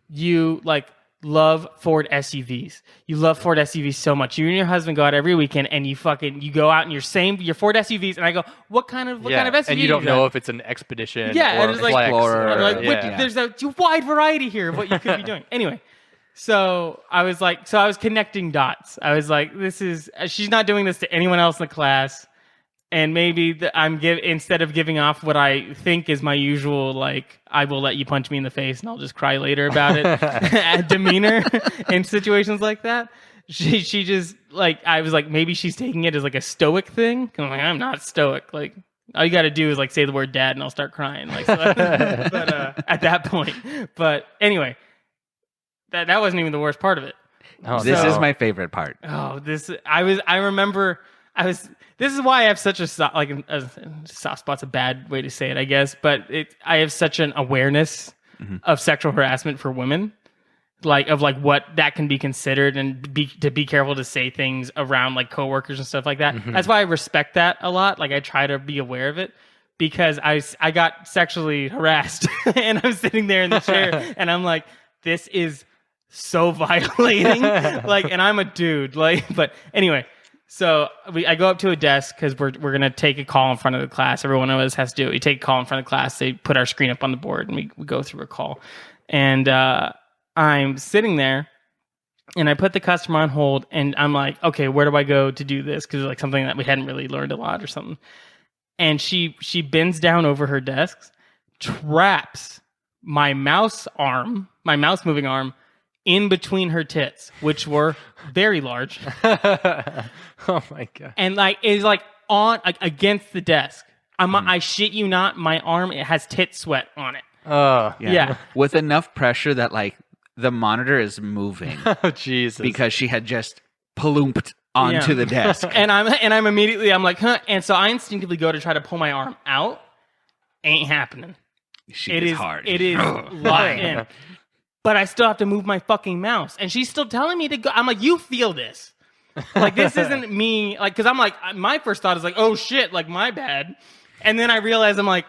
you like love Ford SUVs. You love Ford SUVs so much. You and your husband go out every weekend and you go out in your Ford SUVs. And I go, what kind of SUV? And you don't know if it's an Expedition or and it's a Flex. There's a wide variety here of what you could be doing. Anyway. So I was connecting dots. I was like, she's not doing this to anyone else in the class. And maybe instead of giving off what I think is my usual, like, I will let you punch me in the face and I'll just cry later about it, demeanor in situations like that. She just, like, I was like, maybe she's taking it as like a stoic thing. I'm like, I'm not stoic. Like, All you got to do is like say the word dad and I'll start crying. Like, so at that point. But anyway, that wasn't even the worst part of it. Oh, This no. is my favorite part. Oh, this is why I have such a soft spot's a bad way to say it, I guess, but I have such an awareness of sexual harassment for women, of what that can be considered, and to be careful to say things around like coworkers and stuff like that. That's why I respect that a lot. Like I try to be aware of it because I got sexually harassed and I'm sitting there in the chair and I'm like, this is so violating. And I'm a dude. But anyway. So I go up to a desk because we're going to take a call in front of the class. Every one of us has to do it. We take a call in front of the class. They put our screen up on the board and we go through a call. And I'm sitting there and I put the customer on hold and I'm like, okay, where do I go to do this? Because it's something that we hadn't really learned a lot or something. And she bends down over her desk, traps my mouse moving arm, in between her tits, which were very large. Oh my God. And is on against the desk. I shit you not, my arm, it has tit sweat on it. Oh. Yeah. With enough pressure that the monitor is moving. Oh Jesus. Because she had just plumped onto the desk. And I'm immediately, I'm like, huh? And so I instinctively go to try to pull my arm out. Ain't happening. It is hard. It is locked in. But I still have to move my fucking mouse. And she's still telling me to go. I'm like, you feel this. This isn't me. Because I'm like, my first thought is like, oh shit, my bad. And then I realize I'm like,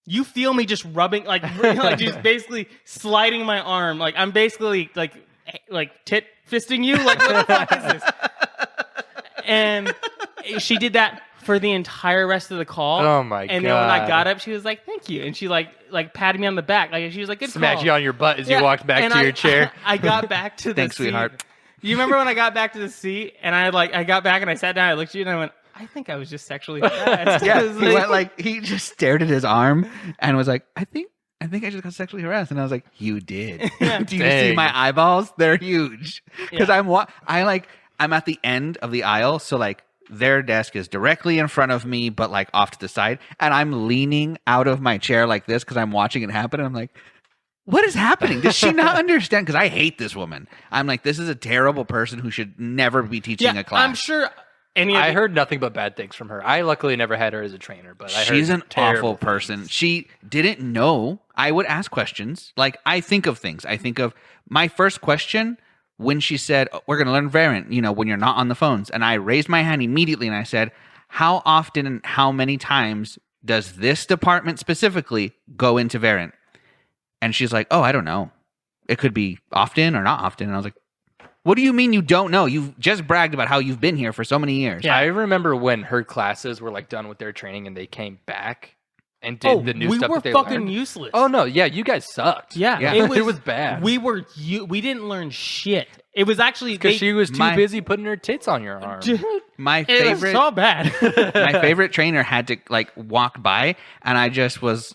you feel me just rubbing, just basically sliding my arm. I'm basically tit fisting you. What the fuck is this? And she did that for the entire rest of the call. Oh my God. And then when I got up, she was like, thank you. And she patted me on the back. She was like, good Smacked call. you on your butt as you walked back to your chair. I got back to the Thanks, seat. sweetheart. You remember when I got back to the seat and I got back and I sat down, I looked at you and I went, I think I was just sexually harassed. Yeah, he just stared at his arm and was like, I think I just got sexually harassed. And I was like, you did. Yeah. Do you see my eyeballs? They're huge. Because Yeah. I'm at the end of the aisle, so their desk is directly in front of me, but off to the side, and I'm leaning out of my chair like this because I'm watching it happen. And I'm like, what is happening? Does she not understand? Because I hate this woman. I'm like, this is a terrible person who should never be teaching a class. I'm sure I heard nothing but bad things from her. I luckily never had her as a trainer, but she's an awful things. person. She didn't know. I would ask questions. I think of things. I think of my first question when she said, we're going to learn variant, when you're not on the phones. And I raised my hand immediately and I said, how often and how many times does this department specifically go into variant? And she's like, oh, I don't know. It could be often or not often. And I was like, what do you mean you don't know? You've just bragged about how you've been here for so many years. Yeah, I remember when her classes were done with their training and they came back and did the new stuff that they we were fucking learned. useless. Oh no, yeah, you guys sucked. Yeah. It was bad. We didn't learn shit. It was actually because she was too busy putting her tits on your arm. Dude, My it was favorite so bad. my favorite trainer had to walk by and I just was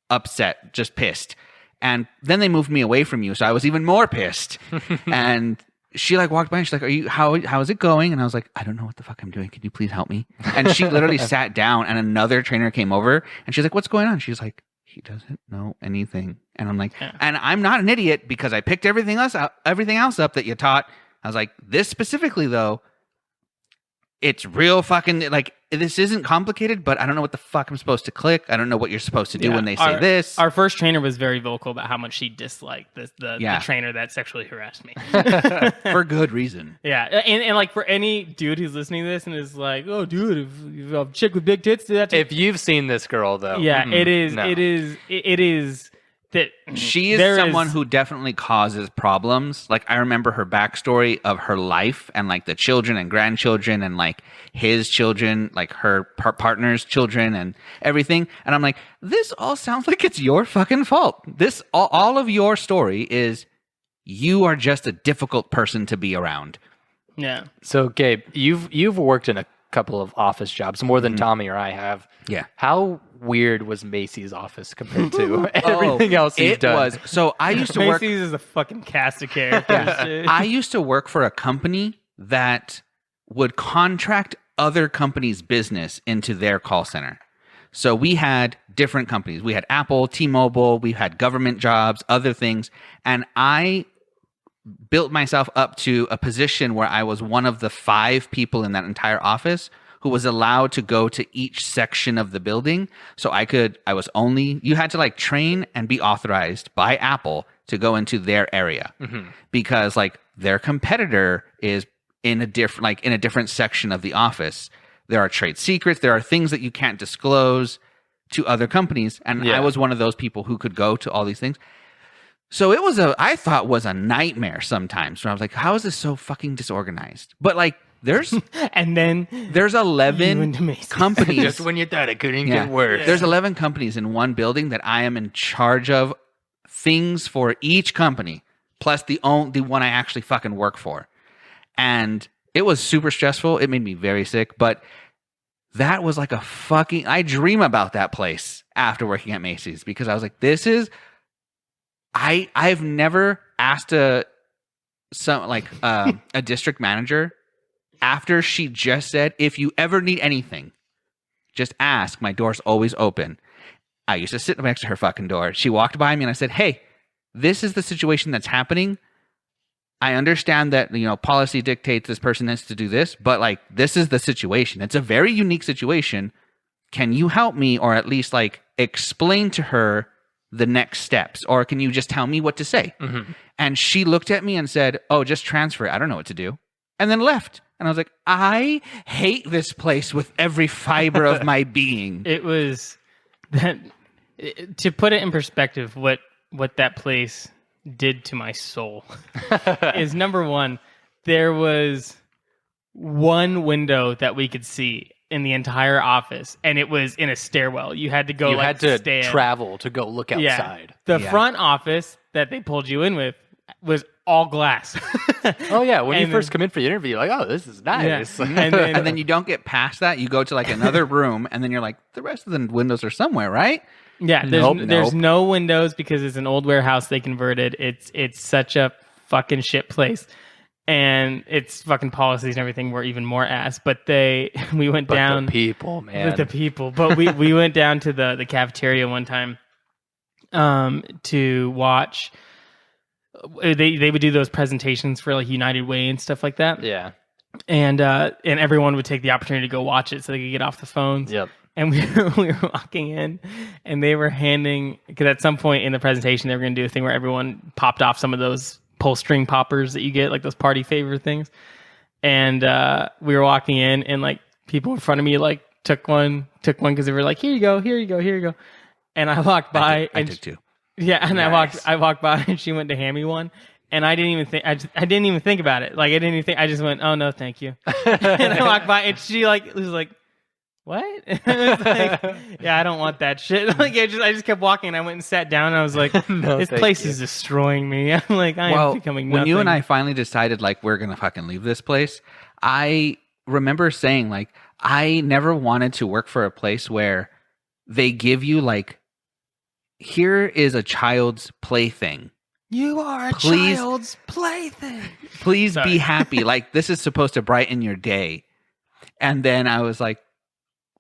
upset, just pissed. And then they moved me away from you, so I was even more pissed. And she walked by and she's like, how is it going? And I was like, I don't know what the fuck I'm doing. Can you please help me? And she literally sat down and another trainer came over and she's like, what's going on? She's like, he doesn't know anything. And I'm like, and I'm not an idiot because I picked everything else up that you taught. I was like, this specifically though, it's real fucking this isn't complicated, but I don't know what the fuck I'm supposed to click. I don't know what you're supposed to do when they say this. Our first trainer was very vocal about how much she disliked the trainer that sexually harassed me. For good reason. Yeah. And for any dude who's listening to this and is like, oh dude, if a chick with big tits do that to If you've seen this girl though. Yeah, it is No. it is that She is someone who definitely causes problems. I remember her backstory of her life and the children and grandchildren and his children, her partner's children and everything. And I'm like, this all sounds like it's your fucking fault. This all of your story is you are just a difficult person to be around. Yeah. So Gabe, you've worked in a couple of office jobs, more than Tommy or I have. Yeah. How weird was Macy's office compared to everything else you've done? So I used to work. Macy's is a fucking cast of characters. Dude. I used to work for a company that would contract other companies' business into their call center. So we had different companies. We had Apple, T-Mobile, we had government jobs, other things. And I built myself up to a position where I was one of the 5 people in that entire office who was allowed to go to each section of the building. So you had to like train and be authorized by Apple to go into their area because like their competitor is in a different section of the office. There are trade secrets. There are things that you can't disclose to other companies. And I was one of those people who could go to all these things. So I thought was a nightmare sometimes. So I was like, how is this so fucking disorganized? But like, there's 11 companies. Just when you thought it couldn't get worse. There's 11 companies in one building that I am in charge of things for each company, plus the one I actually fucking work for. And it was super stressful. It made me very sick, but that was like I dream about that place after working at Macy's because I was like, I've never asked a district manager after she just said, if you ever need anything, just ask. My door's always open. I used to sit next to her fucking door. She walked by me and I said, hey, this is the situation that's happening. I understand that, policy dictates this person has to do this, but like, this is the situation. It's a very unique situation. Can you help me or at least like explain to her the next steps? Or can you just tell me what to say? Mm-hmm. And she looked at me and said, oh, just transfer it. I don't know what to do. And then left. And I was like, I hate this place with every fiber of my being. It was that, to put it in perspective, what that place did to my soul is, number one, there was one window that we could see in the entire office, and it was in a stairwell. You had to go. You had to travel to go look outside. The front office that they pulled you in with was all glass. Oh yeah, when you first come in for the interview, you're like, oh, this is nice. Yeah. And then you don't get past that. You go to like another room, and then you're like, the rest of the windows are somewhere, right? Yeah, there's no windows because it's an old warehouse they converted. It's such a fucking shit place. And its fucking policies and everything were even more ass. But we went down. The people, man. With the people. But we went down to the cafeteria one time to watch. They would do those presentations for like United Way and stuff like that. Yeah. And everyone would take the opportunity to go watch it so they could get off the phones. Yep. And we were walking in, and they were handing, because at some point in the presentation, they were going to do a thing where everyone popped off some of those pull string poppers that you get, like those party favor things. And we were walking in, and like people in front of me like took one because they were like, here you go. And I walked by. I took two. Yeah, and nice. I walked by, and she went to hand me one. And I didn't even think. I didn't even think about it. Like I didn't even think. I just went, "Oh no, thank you." And I walked by, and she was like, "What?" And I was like, "Yeah, I don't want that shit." Like I just kept walking, and I went and sat down, and I was like, No, "This place is destroying me." I'm like, am becoming nothing. When you and I finally decided like we're gonna fucking leave this place, I remember saying like I never wanted to work for a place where they give you like, here is a child's plaything. You are a child's plaything. Please be happy. Like, this is supposed to brighten your day. And then I was like,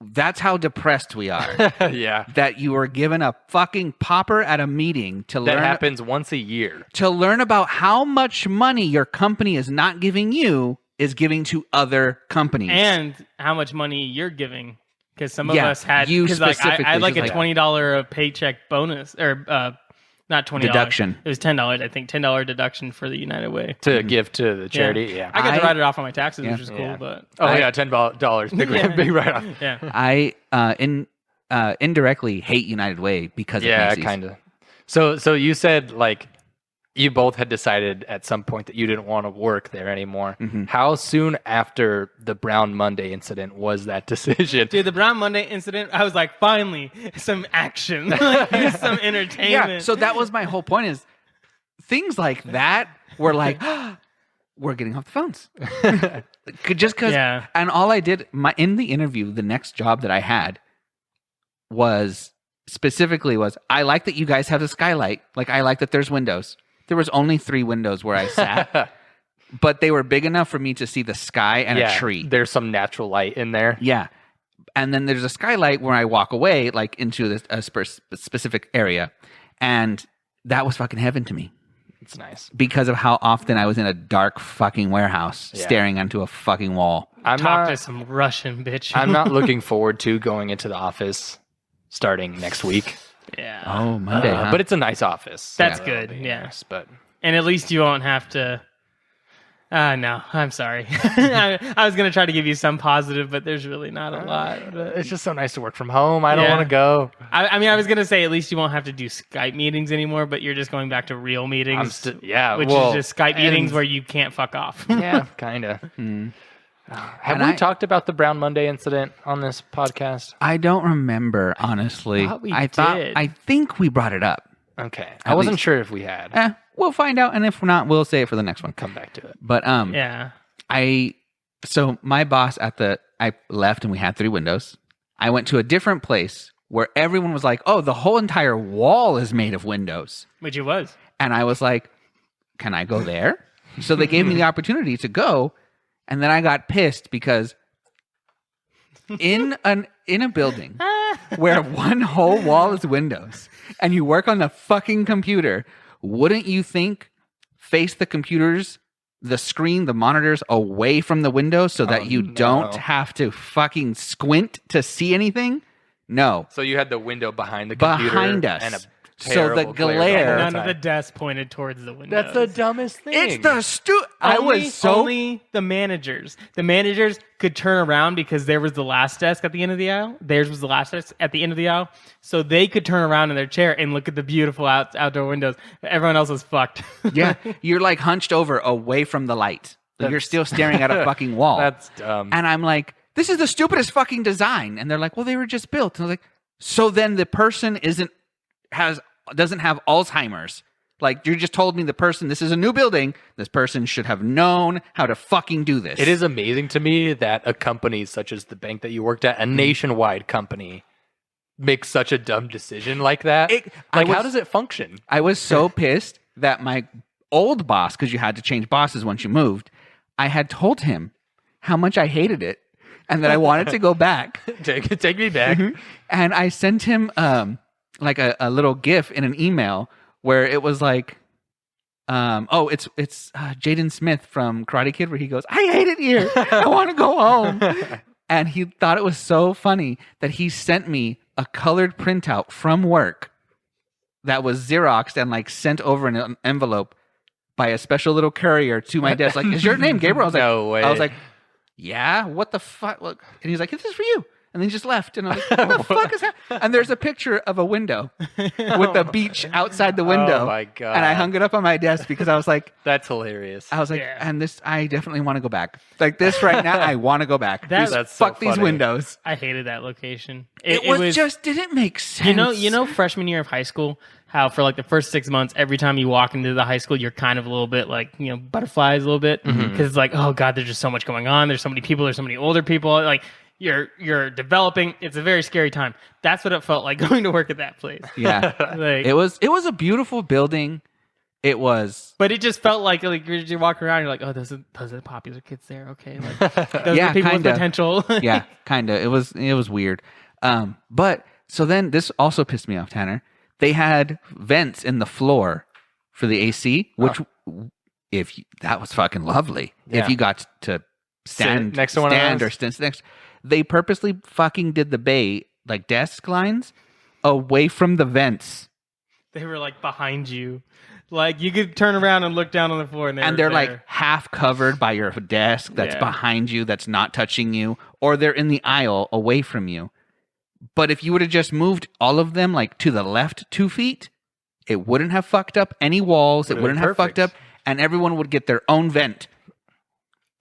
that's how depressed we are. Yeah. That you were given a fucking popper at a meeting to learn. That happens once a year. To learn about how much money your company is not giving you is giving to other companies. And how much money you're giving. Because some of us had, you specifically. I had like a like $20 a paycheck bonus, or not $20. Deduction. It was $10, I think. $10 deduction for the United Way. To give to the charity, yeah. I got to write it off on my taxes, which is cool. But $10. Big write-off. Yeah. I indirectly hate United Way because of Macy's. Yeah, kind of. So you said, like, you both had decided at some point that you didn't want to work there anymore. Mm-hmm. How soon after the Brown Monday incident was that decision? Dude, the Brown Monday incident, I was like, finally, some action. Like, some entertainment. Yeah, so that was my whole point is things like that were like, we're getting off the phones. Just because. Yeah. And all I did in the interview, the next job that I had was I like that you guys have a skylight. Like, I like that there's windows. There was only 3 windows where I sat. but they were big enough for me to see the sky and a tree. There's some natural light in there. Yeah. And then there's a skylight where I walk away, like into a specific area. And that was fucking heaven to me. It's nice. Because of how often I was in a dark fucking warehouse staring onto a fucking wall. Talk to some Russian bitch. I'm not looking forward to going into the office starting next week. Yeah. Oh, Monday. Huh? But it's a nice office. That's good. Yeah. Nice, but and at least you won't have to. No, I'm sorry. I was going to try to give you some positive, but there's really not a lot. But it's just so nice to work from home. I don't want to go. I mean, I was going to say at least you won't have to do Skype meetings anymore, but you're just going back to real meetings. Which is just Skype meetings where you can't fuck off. Yeah, kind of. Have we talked about the Brown Monday incident on this podcast? I don't remember, honestly. I think we brought it up. Okay. I wasn't sure if we had. We'll find out, and if not, we'll say it for the next one. Come back to it. But so my boss I left and we had 3 windows. I went to a different place where everyone was like, "Oh, the whole entire wall is made of windows." Which it was. And I was like, "Can I go there?" So they gave me the opportunity to go, and then I got pissed because in a building where one whole wall is windows and you work on the fucking computer, wouldn't you think face the computers, the screen, the monitors away from the window so that you don't have to fucking squint to see anything? No. So you had the window behind the computer. Behind us. And so the glare. None of the desks pointed towards the window. That's the dumbest thing. It's the only the managers. The managers could turn around because there was the last desk at the end of the aisle. Theirs was the last desk at the end of the aisle. So they could turn around in their chair and look at the beautiful outdoor windows. Everyone else was fucked. Yeah. You're like hunched over away from the light. You're still staring at a fucking wall. That's dumb. And I'm like, this is the stupidest fucking design. And they're like, well, they were just built. And I was like, so then the person doesn't have Alzheimer's. Like, you just told me this is a new building. This person should have known how to fucking do this. It is amazing to me that a company such as the bank that you worked at, a nationwide company, makes such a dumb decision like that. How does it function? I was so pissed that my old boss, because you had to change bosses once you moved, I had told him how much I hated it and that I wanted to go back. Take me back. And I sent him like a little GIF in an email where it was like, it's Jaden Smith from Karate Kid, where he goes, "I hate it here. I want to go home." And he thought it was so funny that he sent me a colored printout from work that was Xeroxed and like sent over in an envelope by a special little courier to my desk. Like, "Is your name Gabriel?" I was like, "No way." I was like, "Yeah, what the fuck?" Look. And he's like, "This is for you." And then he just left. And I was like, what the fuck is that? And there's a picture of a window with the beach outside the window. Oh, my God. And I hung it up on my desk because I was like... That's hilarious. I was like, and this, I definitely want to go back. Like this right now, I want to go back. That's fuck so these funny. windows. I hated that location. It was just didn't make sense. You know, freshman year of high school, how for like the first 6 months, every time you walk into the high school, you're kind of a little bit like, butterflies a little bit. Because it's like, oh God, there's just so much going on. There's so many people. There's so many older people. Like, you're developing. It's a very scary time. That's what it felt like going to work at that place. Yeah. It was a beautiful building. It was, but it just felt like you're walking around. You're like, oh, those are the popular kids there. Okay, like those are people with potential. Yeah, kind of. It was weird. But so then this also pissed me off, Tanner. They had vents in the floor for the AC, which that was fucking lovely. Yeah. If you got to stand next to one of those. Stand next. They purposely fucking did the bay like desk lines away from the vents. They were like behind you. Like you could turn around and look down on the floor and they're there. Like half covered by your desk that's behind you, that's not touching you, or they're in the aisle away from you. But if you would have just moved all of them like to the left 2 feet, it wouldn't have fucked up any walls. It wouldn't have fucked up, and everyone would get their own vent.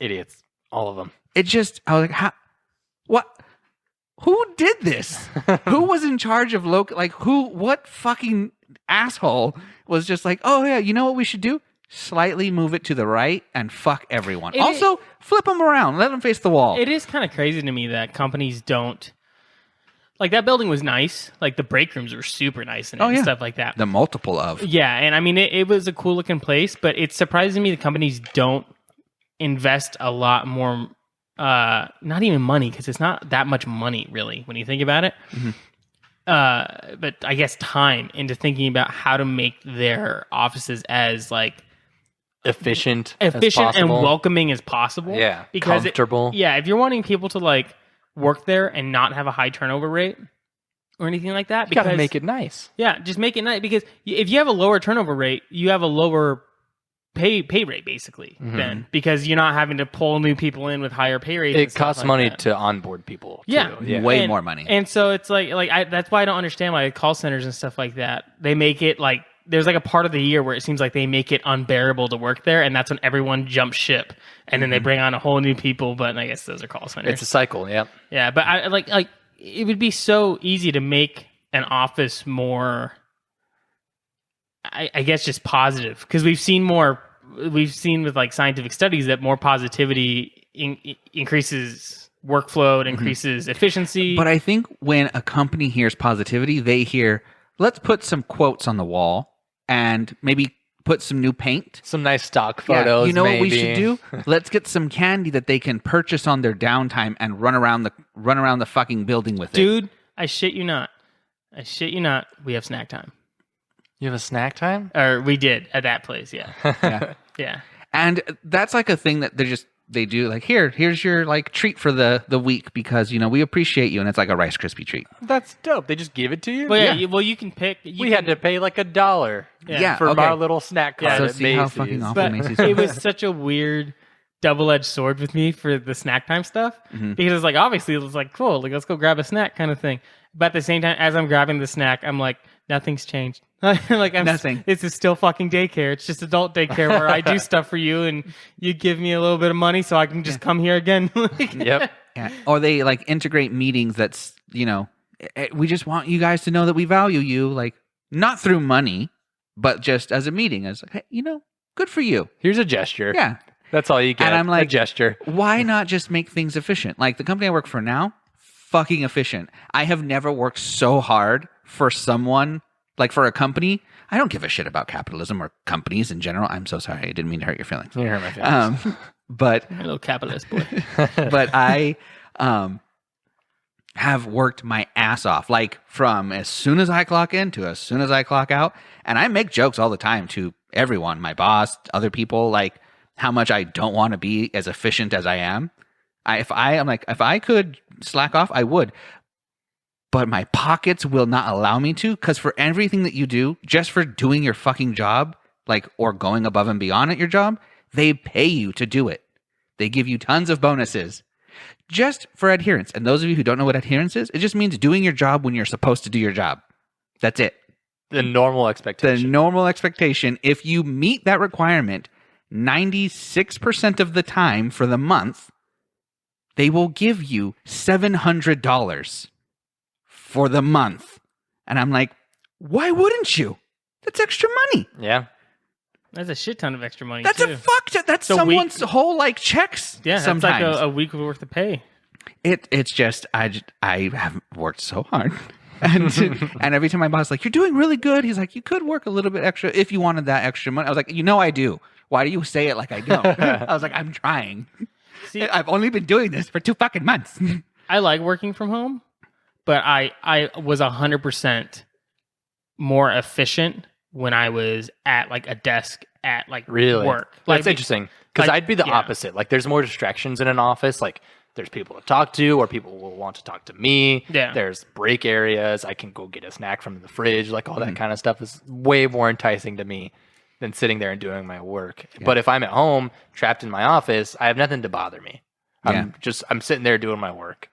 Idiots. All of them. It just, I was like, how? What? Who did this? Who was in charge of what fucking asshole was just like, oh yeah, you know what we should do? Slightly move it to the right and fuck everyone. Flip them around. Let them face the wall. It is kind of crazy to me that companies don't. Like, that building was nice. Like, the break rooms were super nice and stuff like that. The multiple of. Yeah, and I mean, it was a cool looking place, but it's surprising me the companies don't invest a lot more, not even money, because it's not that much money really when you think about it. But I guess time into thinking about how to make their offices as like efficient and possible. welcoming as possible. Yeah, because comfortable. if you're wanting people to like work there and not have a high turnover rate or anything like that, You gotta make it nice. Yeah, just make it nice, because if you have a lower turnover rate, you have a lower pay rate basically. Then, because you're not having to pull new people in with higher pay rates. It costs like money that. to onboard people. Yeah. Too. Way more money. And so it's that's why I don't understand why call centers and stuff like that, they make it like there's like a part of the year where it seems like they make it unbearable to work there, and that's when everyone jumps ship, and then they bring on a whole new people. But I guess those are call centers. It's a cycle. Yeah. Yeah, but I like it would be so easy to make an office more, I guess, just positive, because we've seen with like scientific studies that more positivity increases workflow, it increases efficiency. But I think when a company hears positivity, they hear, let's put some quotes on the wall and maybe put some new paint. Some nice stock photos. You know maybe. what we should do? Let's get some candy that they can purchase on their downtime and run around the fucking building with it. Dude, I shit you not. We have snack time. You have a snack time? Or we did at that place, yeah. Yeah. Yeah. And that's like a thing that they do, like, here's your like treat for the week, because we appreciate you, and it's like a Rice Krispie treat. That's dope. They just give it to you? Well, yeah, Yeah. you can pick. We had to pay like $1 Yeah, for okay. our little snack cart So at see how Macy's. fucking awful But Macy's it was such a weird double-edged sword with me for the snack time stuff, because it's like, obviously it was like, cool, like let's go grab a snack kind of thing. But at the same time, as I'm grabbing the snack, I'm like, nothing's changed. Nothing. This is still fucking daycare. It's just adult daycare where I do stuff for you and you give me a little bit of money so I can just come here again. Yep. Yeah. Or they like integrate meetings that's, we just want you guys to know that we value you, like not through money, but just as a meeting, as hey, good for you. Here's a gesture. Yeah. That's all you get. And I'm like, a gesture. Why not just make things efficient? Like the company I work for now, fucking efficient. I have never worked so hard for someone, like for a company. I don't give a shit about capitalism or companies in general. I'm so sorry. I didn't mean to hurt your feelings. You hurt my feelings. But A little capitalist boy. but I have worked my ass off, like from as soon as I clock in to as soon as I clock out. And I make jokes all the time to everyone, my boss, other people, like how much I don't want to be as efficient as I am. If I could slack off, I would. But my pockets will not allow me to, because for everything that you do, just for doing your fucking job, like, or going above and beyond at your job, they pay you to do it. They give you tons of bonuses just for adherence. And those of you who don't know what adherence is, it just means doing your job when you're supposed to do your job. That's it. The normal The expectation. normal expectation. If you meet that requirement 96% of the time for the month, they will give you $700 for the month. And I'm like, why wouldn't you? That's extra money. Yeah. That's a shit ton of extra money. That's too. a fuck. That's a someone's whole like checks. Yeah, that's sometimes like a week worth of pay. it's just I have worked so hard. And every time my boss is like, you're doing really good. He's like, you could work a little bit extra if you wanted that extra money. I was like, I do. Why do you say it like I don't? I was like, I'm trying. See, I've only been doing this for 2 fucking months. I like working from home, but I was 100% more efficient when I was at like a desk at like Really? work. That's interesting. Because like, I'd be the yeah. opposite. Like, there's more distractions in an office. Like, there's people to talk to, or people will want to talk to me. Yeah. There's break areas. I can go get a snack from the fridge. Like, all that kind of stuff is way more enticing to me than sitting there and doing my work. Yeah. But if I'm at home, trapped in my office, I have nothing to bother me. I'm sitting there doing my work.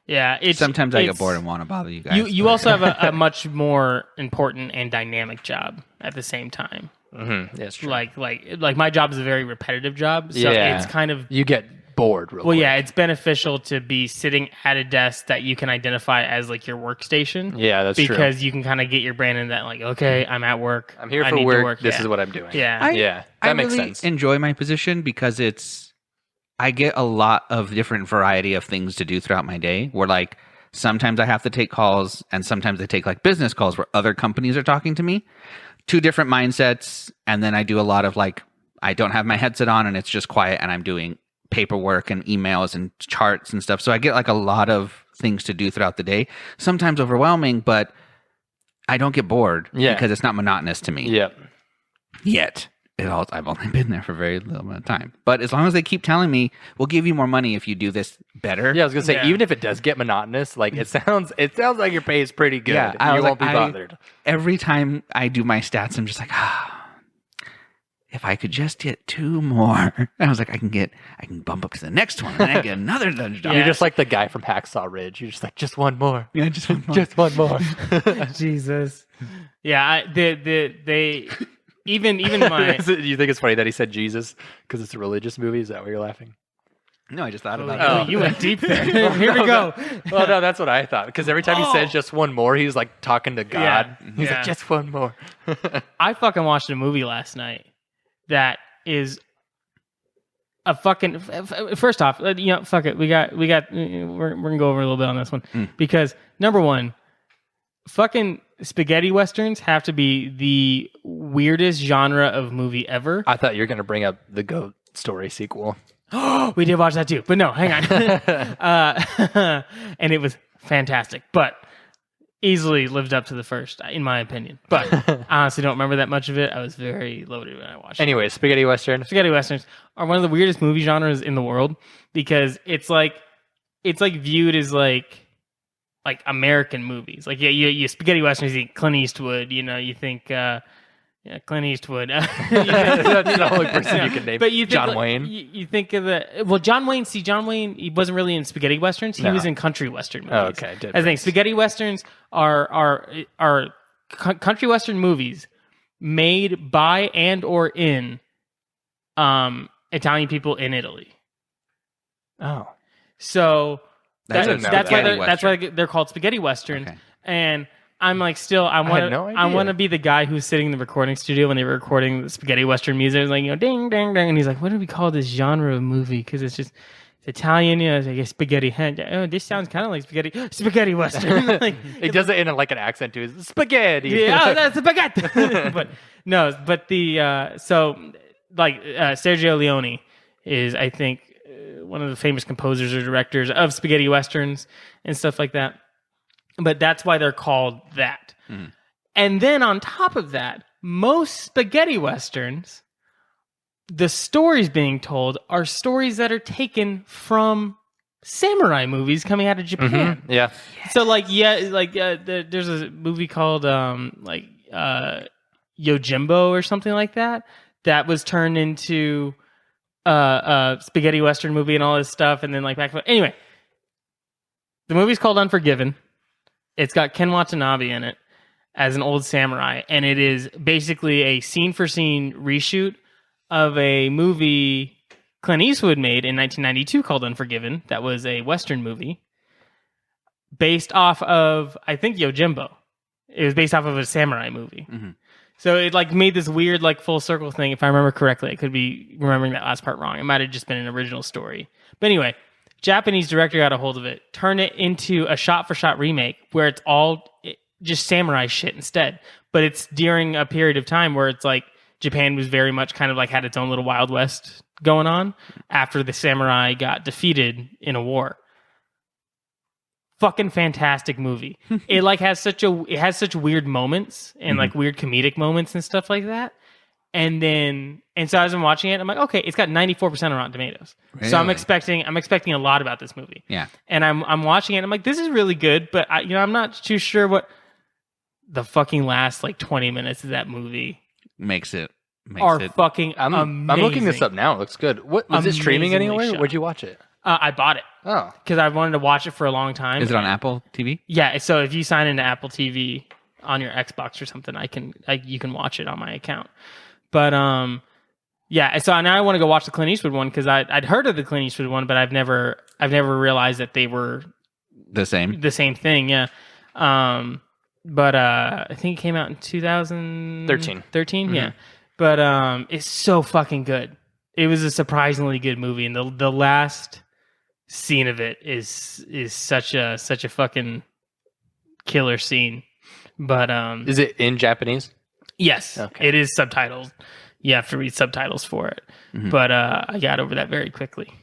Yeah, Sometimes I get bored and want to bother you guys. You also have a much more important and dynamic job at the same time. Mm-hmm. That's true. Like my job is a very repetitive job, so it's kind of you get bored real quick. Yeah, it's beneficial to be sitting at a desk that you can identify as like your workstation. Yeah, that's true. Because you can kind of get your brain in that like, okay, I'm at work. I'm here I for need to work. This is what I'm doing. Yeah. I makes really sense. enjoy my position because I get a lot of different variety of things to do throughout my day, where like sometimes I have to take calls and sometimes I take like business calls where other companies are talking to me. 2 different mindsets. And then I do a lot of like, I don't have my headset on and it's just quiet and I'm doing paperwork and emails and charts and stuff. So I get like a lot of things to do throughout the day. Sometimes overwhelming, but I don't get bored because it's not monotonous to me. Yep. Yet. I've only been there for a very little amount of time. But as long as they keep telling me, we'll give you more money if you do this better. Yeah, I was gonna say, even if it does get monotonous, like it sounds like your pay is pretty good. Yeah, you won't be bothered. Every time I do my stats, I'm just like, if I could just get 2 more. And I was like, I can bump up to the next one, and then I get another dungeon. Yeah. You're just like the guy from Hacksaw Ridge. You're just like, just one more. Yeah, just one more. Just one more. Jesus. Yeah, they even my. You think it's funny that he said Jesus because it's a religious movie? Is that why you're laughing? No, I just thought about Oh, you went deep there. Here we go. Well, no, that's what I thought. Because every time he says just one more, he's like talking to God. Yeah. He's like, just one more. I fucking watched a movie last night that is a fucking. First off, fuck it. We're gonna go over a little bit on this one because number one, fucking spaghetti westerns have to be the weirdest genre of movie ever. I thought you were gonna bring up the Goat Story sequel. We did watch that too, but no, hang on. And it was fantastic, but easily lived up to the first, in my opinion. But I honestly don't remember that much of it. I was very loaded when I watched it. Anyway, spaghetti western. Spaghetti westerns are one of the weirdest movie genres in the world because it's like viewed as like American movies. Like you spaghetti westerns, you think Clint Eastwood, you think Clint Eastwood. That's the only person you can name. But you think, John Wayne. You think of John Wayne. See, John Wayne, he wasn't really in spaghetti westerns. He was in country western movies. Oh, okay. I think spaghetti westerns are country western movies made by and or in Italian people in Italy. Oh, so that's why they're called spaghetti westerns. Okay. And I'm like, still, I want to be the guy who's sitting in the recording studio when they were recording the spaghetti western music. It's like, ding, ding, ding, and he's like, what do we call this genre of movie? Because it's Italian, it's like a spaghetti hand. Oh, this sounds kind of like spaghetti western. Like, he does it in like an accent too. It's spaghetti. Yeah, that's spaghetti. But Sergio Leone is, I think, one of the famous composers or directors of spaghetti westerns and stuff like that. But that's why they're called that. Mm. And then on top of that, most spaghetti westerns, the stories being told are stories that are taken from samurai movies coming out of Japan. Mm-hmm. Yeah. So there's a movie called Yojimbo or something like that was turned into a spaghetti western movie and all this stuff, and then anyway, the movie's called Unforgiven. It's got Ken Watanabe in it as an old samurai, and it is basically a scene-for-scene reshoot of a movie Clint Eastwood made in 1992 called Unforgiven. That was a Western movie based off of, I think, Yojimbo. It was based off of a samurai movie. Mm-hmm. So it made this weird full circle thing. If I remember correctly, I could be remembering that last part wrong. It might have just been an original story. But anyway, Japanese director got a hold of it, turned it into a shot-for-shot remake where it's all just samurai shit instead. But it's during a period of time where it's Japan was very much kind of had its own little Wild West going on after the samurai got defeated in a war. Fucking fantastic movie. It has such weird moments and weird comedic moments and stuff like that. And so as I'm watching it, I'm like, okay, it's got 94% on Rotten Tomatoes. Really? So I'm expecting a lot about this movie. Yeah. And I'm watching it, and I'm like, this is really good, but I'm not too sure what the fucking last 20 minutes of that movie fucking amazing. I'm looking this up now. It looks good. What was it streaming anywhere? Where'd you watch it? I bought it. Oh. Because I wanted to watch it for a long time. Is it on Apple TV? Yeah. So if you sign into Apple TV on your Xbox or something, you can watch it on my account. But yeah. So now I want to go watch the Clint Eastwood one because I'd heard of the Clint Eastwood one, but I've never realized that they were the same thing. Yeah. But I think it came out in 2013. Mm-hmm. Yeah. But it's so fucking good. It was a surprisingly good movie, and the last scene of it is such a fucking killer scene. But is it in Japanese? Yes, okay. It is subtitled. you have to read subtitles for it. But I got over that very quickly.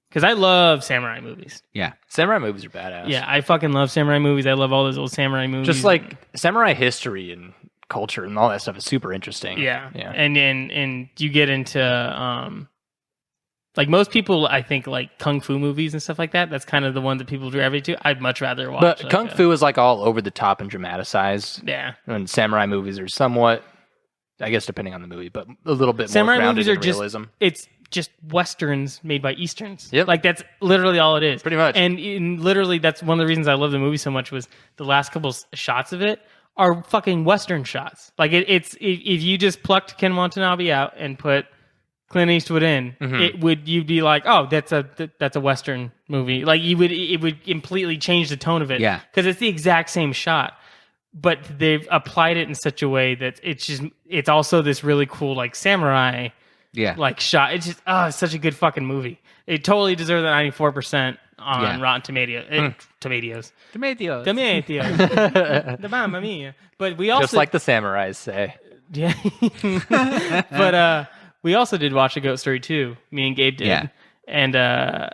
Because I love samurai movies. Yeah. Samurai movies are badass. Yeah, I fucking love samurai movies. I love all those old samurai movies. Just like samurai history and culture and all that stuff is super interesting. Yeah. And you get into like most people, I think, like kung fu movies and stuff like that. That's kind of the one that people gravitate to. I'd much rather watch. But like kung fu is like all over the top and dramatized. Yeah. And samurai movies are somewhat, I guess, depending on the movie, but a little bit Samurai more grounded movies are in realism. it's just westerns made by Easterns. Yep. Like that's literally all it is. Pretty much. And literally that's one of the reasons I love the movie so much was the last couple shots of it are fucking western shots. Like it's if you just plucked Ken Watanabe out and put Clint Eastwood in, you'd be like, oh, that's a western movie. Like it would completely change the tone of it. Yeah. Because it's the exact same shot. But they've applied it in such a way that it's also this really cool like samurai like shot. It's just it's such a good fucking movie. It totally deserves a 94% on Rotten Tomatoes. Tomatoes. The Mamma Mia. But we also Just like the samurais say. Yeah. But we also did watch A Ghost Story 2. Me and Gabe did. Yeah. And I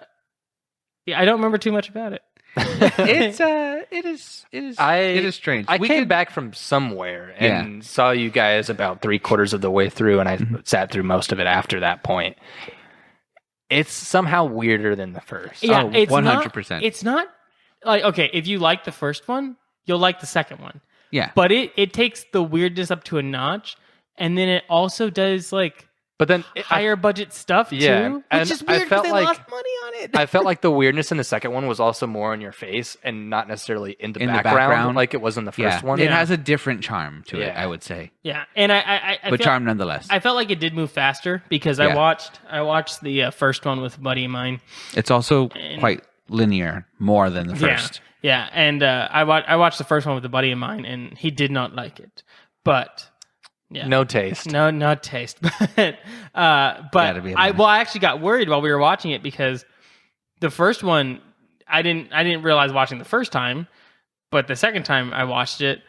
don't remember too much about it. It is strange. I came back from somewhere and saw you guys about 3/4 of the way through, and I sat through most of it after that point. It's somehow weirder than the first. Yeah, it's 100%. It's not like, okay, if you like the first one, you'll like the second one. Yeah. But it takes the weirdness up to a notch, and then it also does like But then higher budget stuff too, which and is I weird because felt they like- lost money on it. I felt like the weirdness in the second one was also more in your face and not necessarily in the In the background, background. like it was in the first one. It has a different charm to it, Yeah. I would say, Yeah, and I but charm nonetheless. I felt like it did move faster because I watched the first one with a buddy of mine. It's also quite linear, more than the first. Yeah, and I watched the first one with a buddy of mine, and he did not like it, but. Yeah. No taste. No, not taste. But I actually got worried while we were watching it because the first one I didn't realize watching the first time, but the second time I watched it,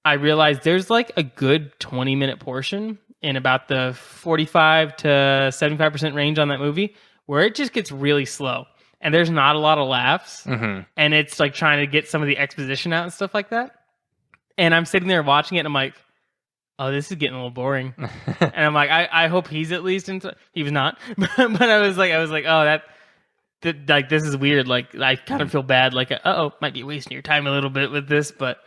I realized there's like a good 20-minute portion in about the 45 to 75% range on that movie where it just gets really slow and there's not a lot of laughs and it's like trying to get some of the exposition out and stuff like that. And I'm sitting there watching it and I'm like, oh, this is getting a little boring. And I'm like, I hope he's at least into. He was not, but I was like, oh, that like this is weird. Like I kind of feel bad. Like, might be wasting your time a little bit with this, but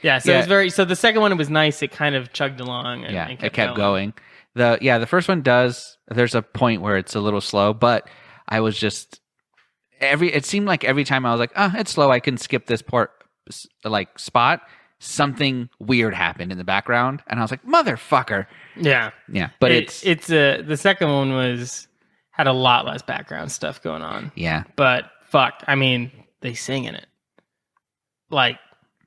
yeah. So it's very. So the second one, it was nice. It kind of chugged along. And It kept going. The first one does. There's a point where it's a little slow, but I was just it seemed like every time I was like, it's slow. I can skip this part, like spot. Something weird happened in the background, and I was like, "Motherfucker!" Yeah. But it's the second one had a lot less background stuff going on. Yeah, but fuck, I mean, they sing in it, like,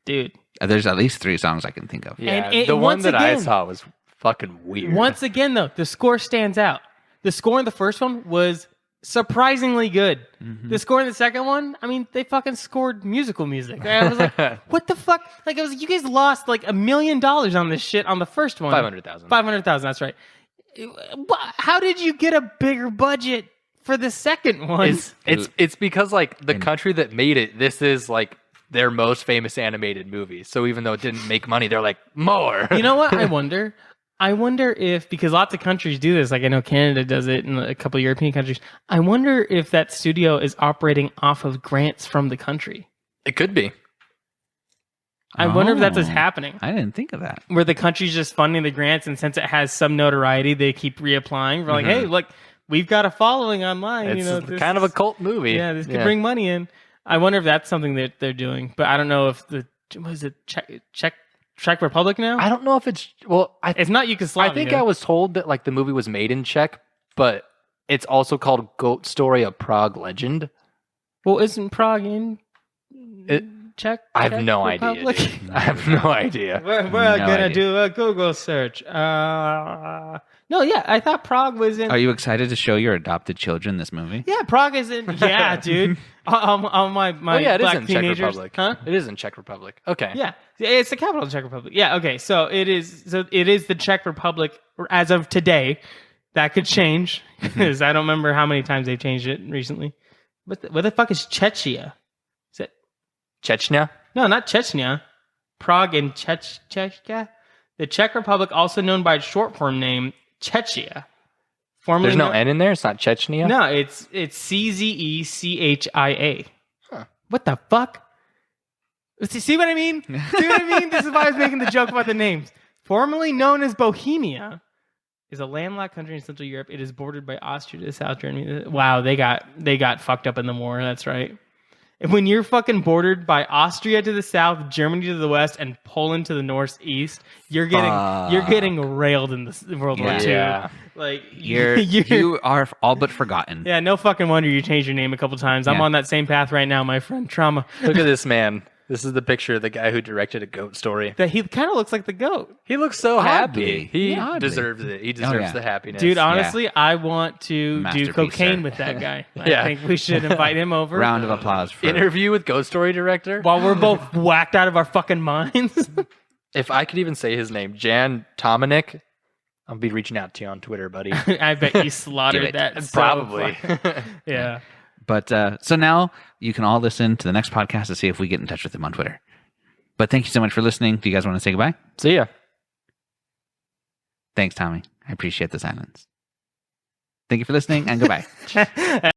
dude. There's at least 3 songs I can think of. Yeah, And the one once that I again- saw was fucking weird. Once again, though, the score stands out. The score in the first one was surprisingly good. The score in the second one, I mean, they fucking scored musical music. I was like, what the fuck? Like, I was like, you guys lost like $1 million on this shit on the first one. 500,000. 500,000, that's right. How did you get a bigger budget for the second one? It's because like the country that made it, this is like their most famous animated movie. So even though it didn't make money, they're like, more. You know what? I wonder if, because lots of countries do this, like I know Canada does it and a couple of European countries, I wonder if that studio is operating off of grants from the country. It could be. I wonder if that's what's happening. I didn't think of that. Where the country's just funding the grants, and since it has some notoriety, they keep reapplying. We're like, hey, look, we've got a following online. It's kind of a cult movie. Yeah, this could bring money in. I wonder if that's something that they're doing, but I don't know if was it Czech Republic now? I don't know if it's it's not Yugoslavia. I think I was told that like the movie was made in Czech, but it's also called Goat Story: A Prague Legend. Well, isn't Prague in? Czech? I have Czech no Republic? idea. Dude. I have no idea. We're No gonna idea. do a Google search. No, yeah, I thought Prague was in. Are you excited to show your adopted children this movie? Yeah, Prague is in. Yeah, dude. All my Oh yeah, it is black in Czech teenagers. Republic. Huh? It is in Czech Republic. Okay. Yeah, it's the capital of the Czech Republic. Yeah, okay. So it is. So it is the Czech Republic as of today. That could change because I don't remember how many times they've changed it recently. What the fuck is Czechia? Is it? Chechnya. No, not Chechnya. Prague and Czechia. The Czech Republic, also known by its short form name Czechia. Formerly There's no known- N in there. It's not Chechnya. No, it's CZECHIA. Huh. What the fuck? See what I mean? See what I mean? This is why I was making the joke about the names. Formerly known as Bohemia, is a landlocked country in Central Europe. It is bordered by Austria to the south. Germany. Wow, they got fucked up in the war. That's right. And when you're fucking bordered by Austria to the south, Germany to the west, and Poland to the northeast, you're getting railed in this World War II. Yeah. Like You are all but forgotten. yeah, no fucking wonder you changed your name a couple times. I'm Yeah. on that same path right now, my friend. Trauma. Look at this man. This is the picture of the guy who directed A Goat Story. That he kind of looks like the goat. He looks so Oddly. happy. He Yeah, oddly. deserves it. He deserves yeah. the happiness. Dude, honestly, I want to do Masterpiece, cocaine sir. with that guy. Yeah. I think we should invite him over. Round of applause for Interview with Goat Story director. While we're both whacked out of our fucking minds. If I could even say his name, Jan Tomanik, I'll be reaching out to you on Twitter, buddy. I bet you Do slaughtered it. that. so Probably. fucking- yeah. But so now you can all listen to the next podcast to see if we get in touch with him on Twitter. But thank you so much for listening. Do you guys want to say goodbye? See ya. Thanks, Tommy. I appreciate the silence. Thank you for listening and goodbye.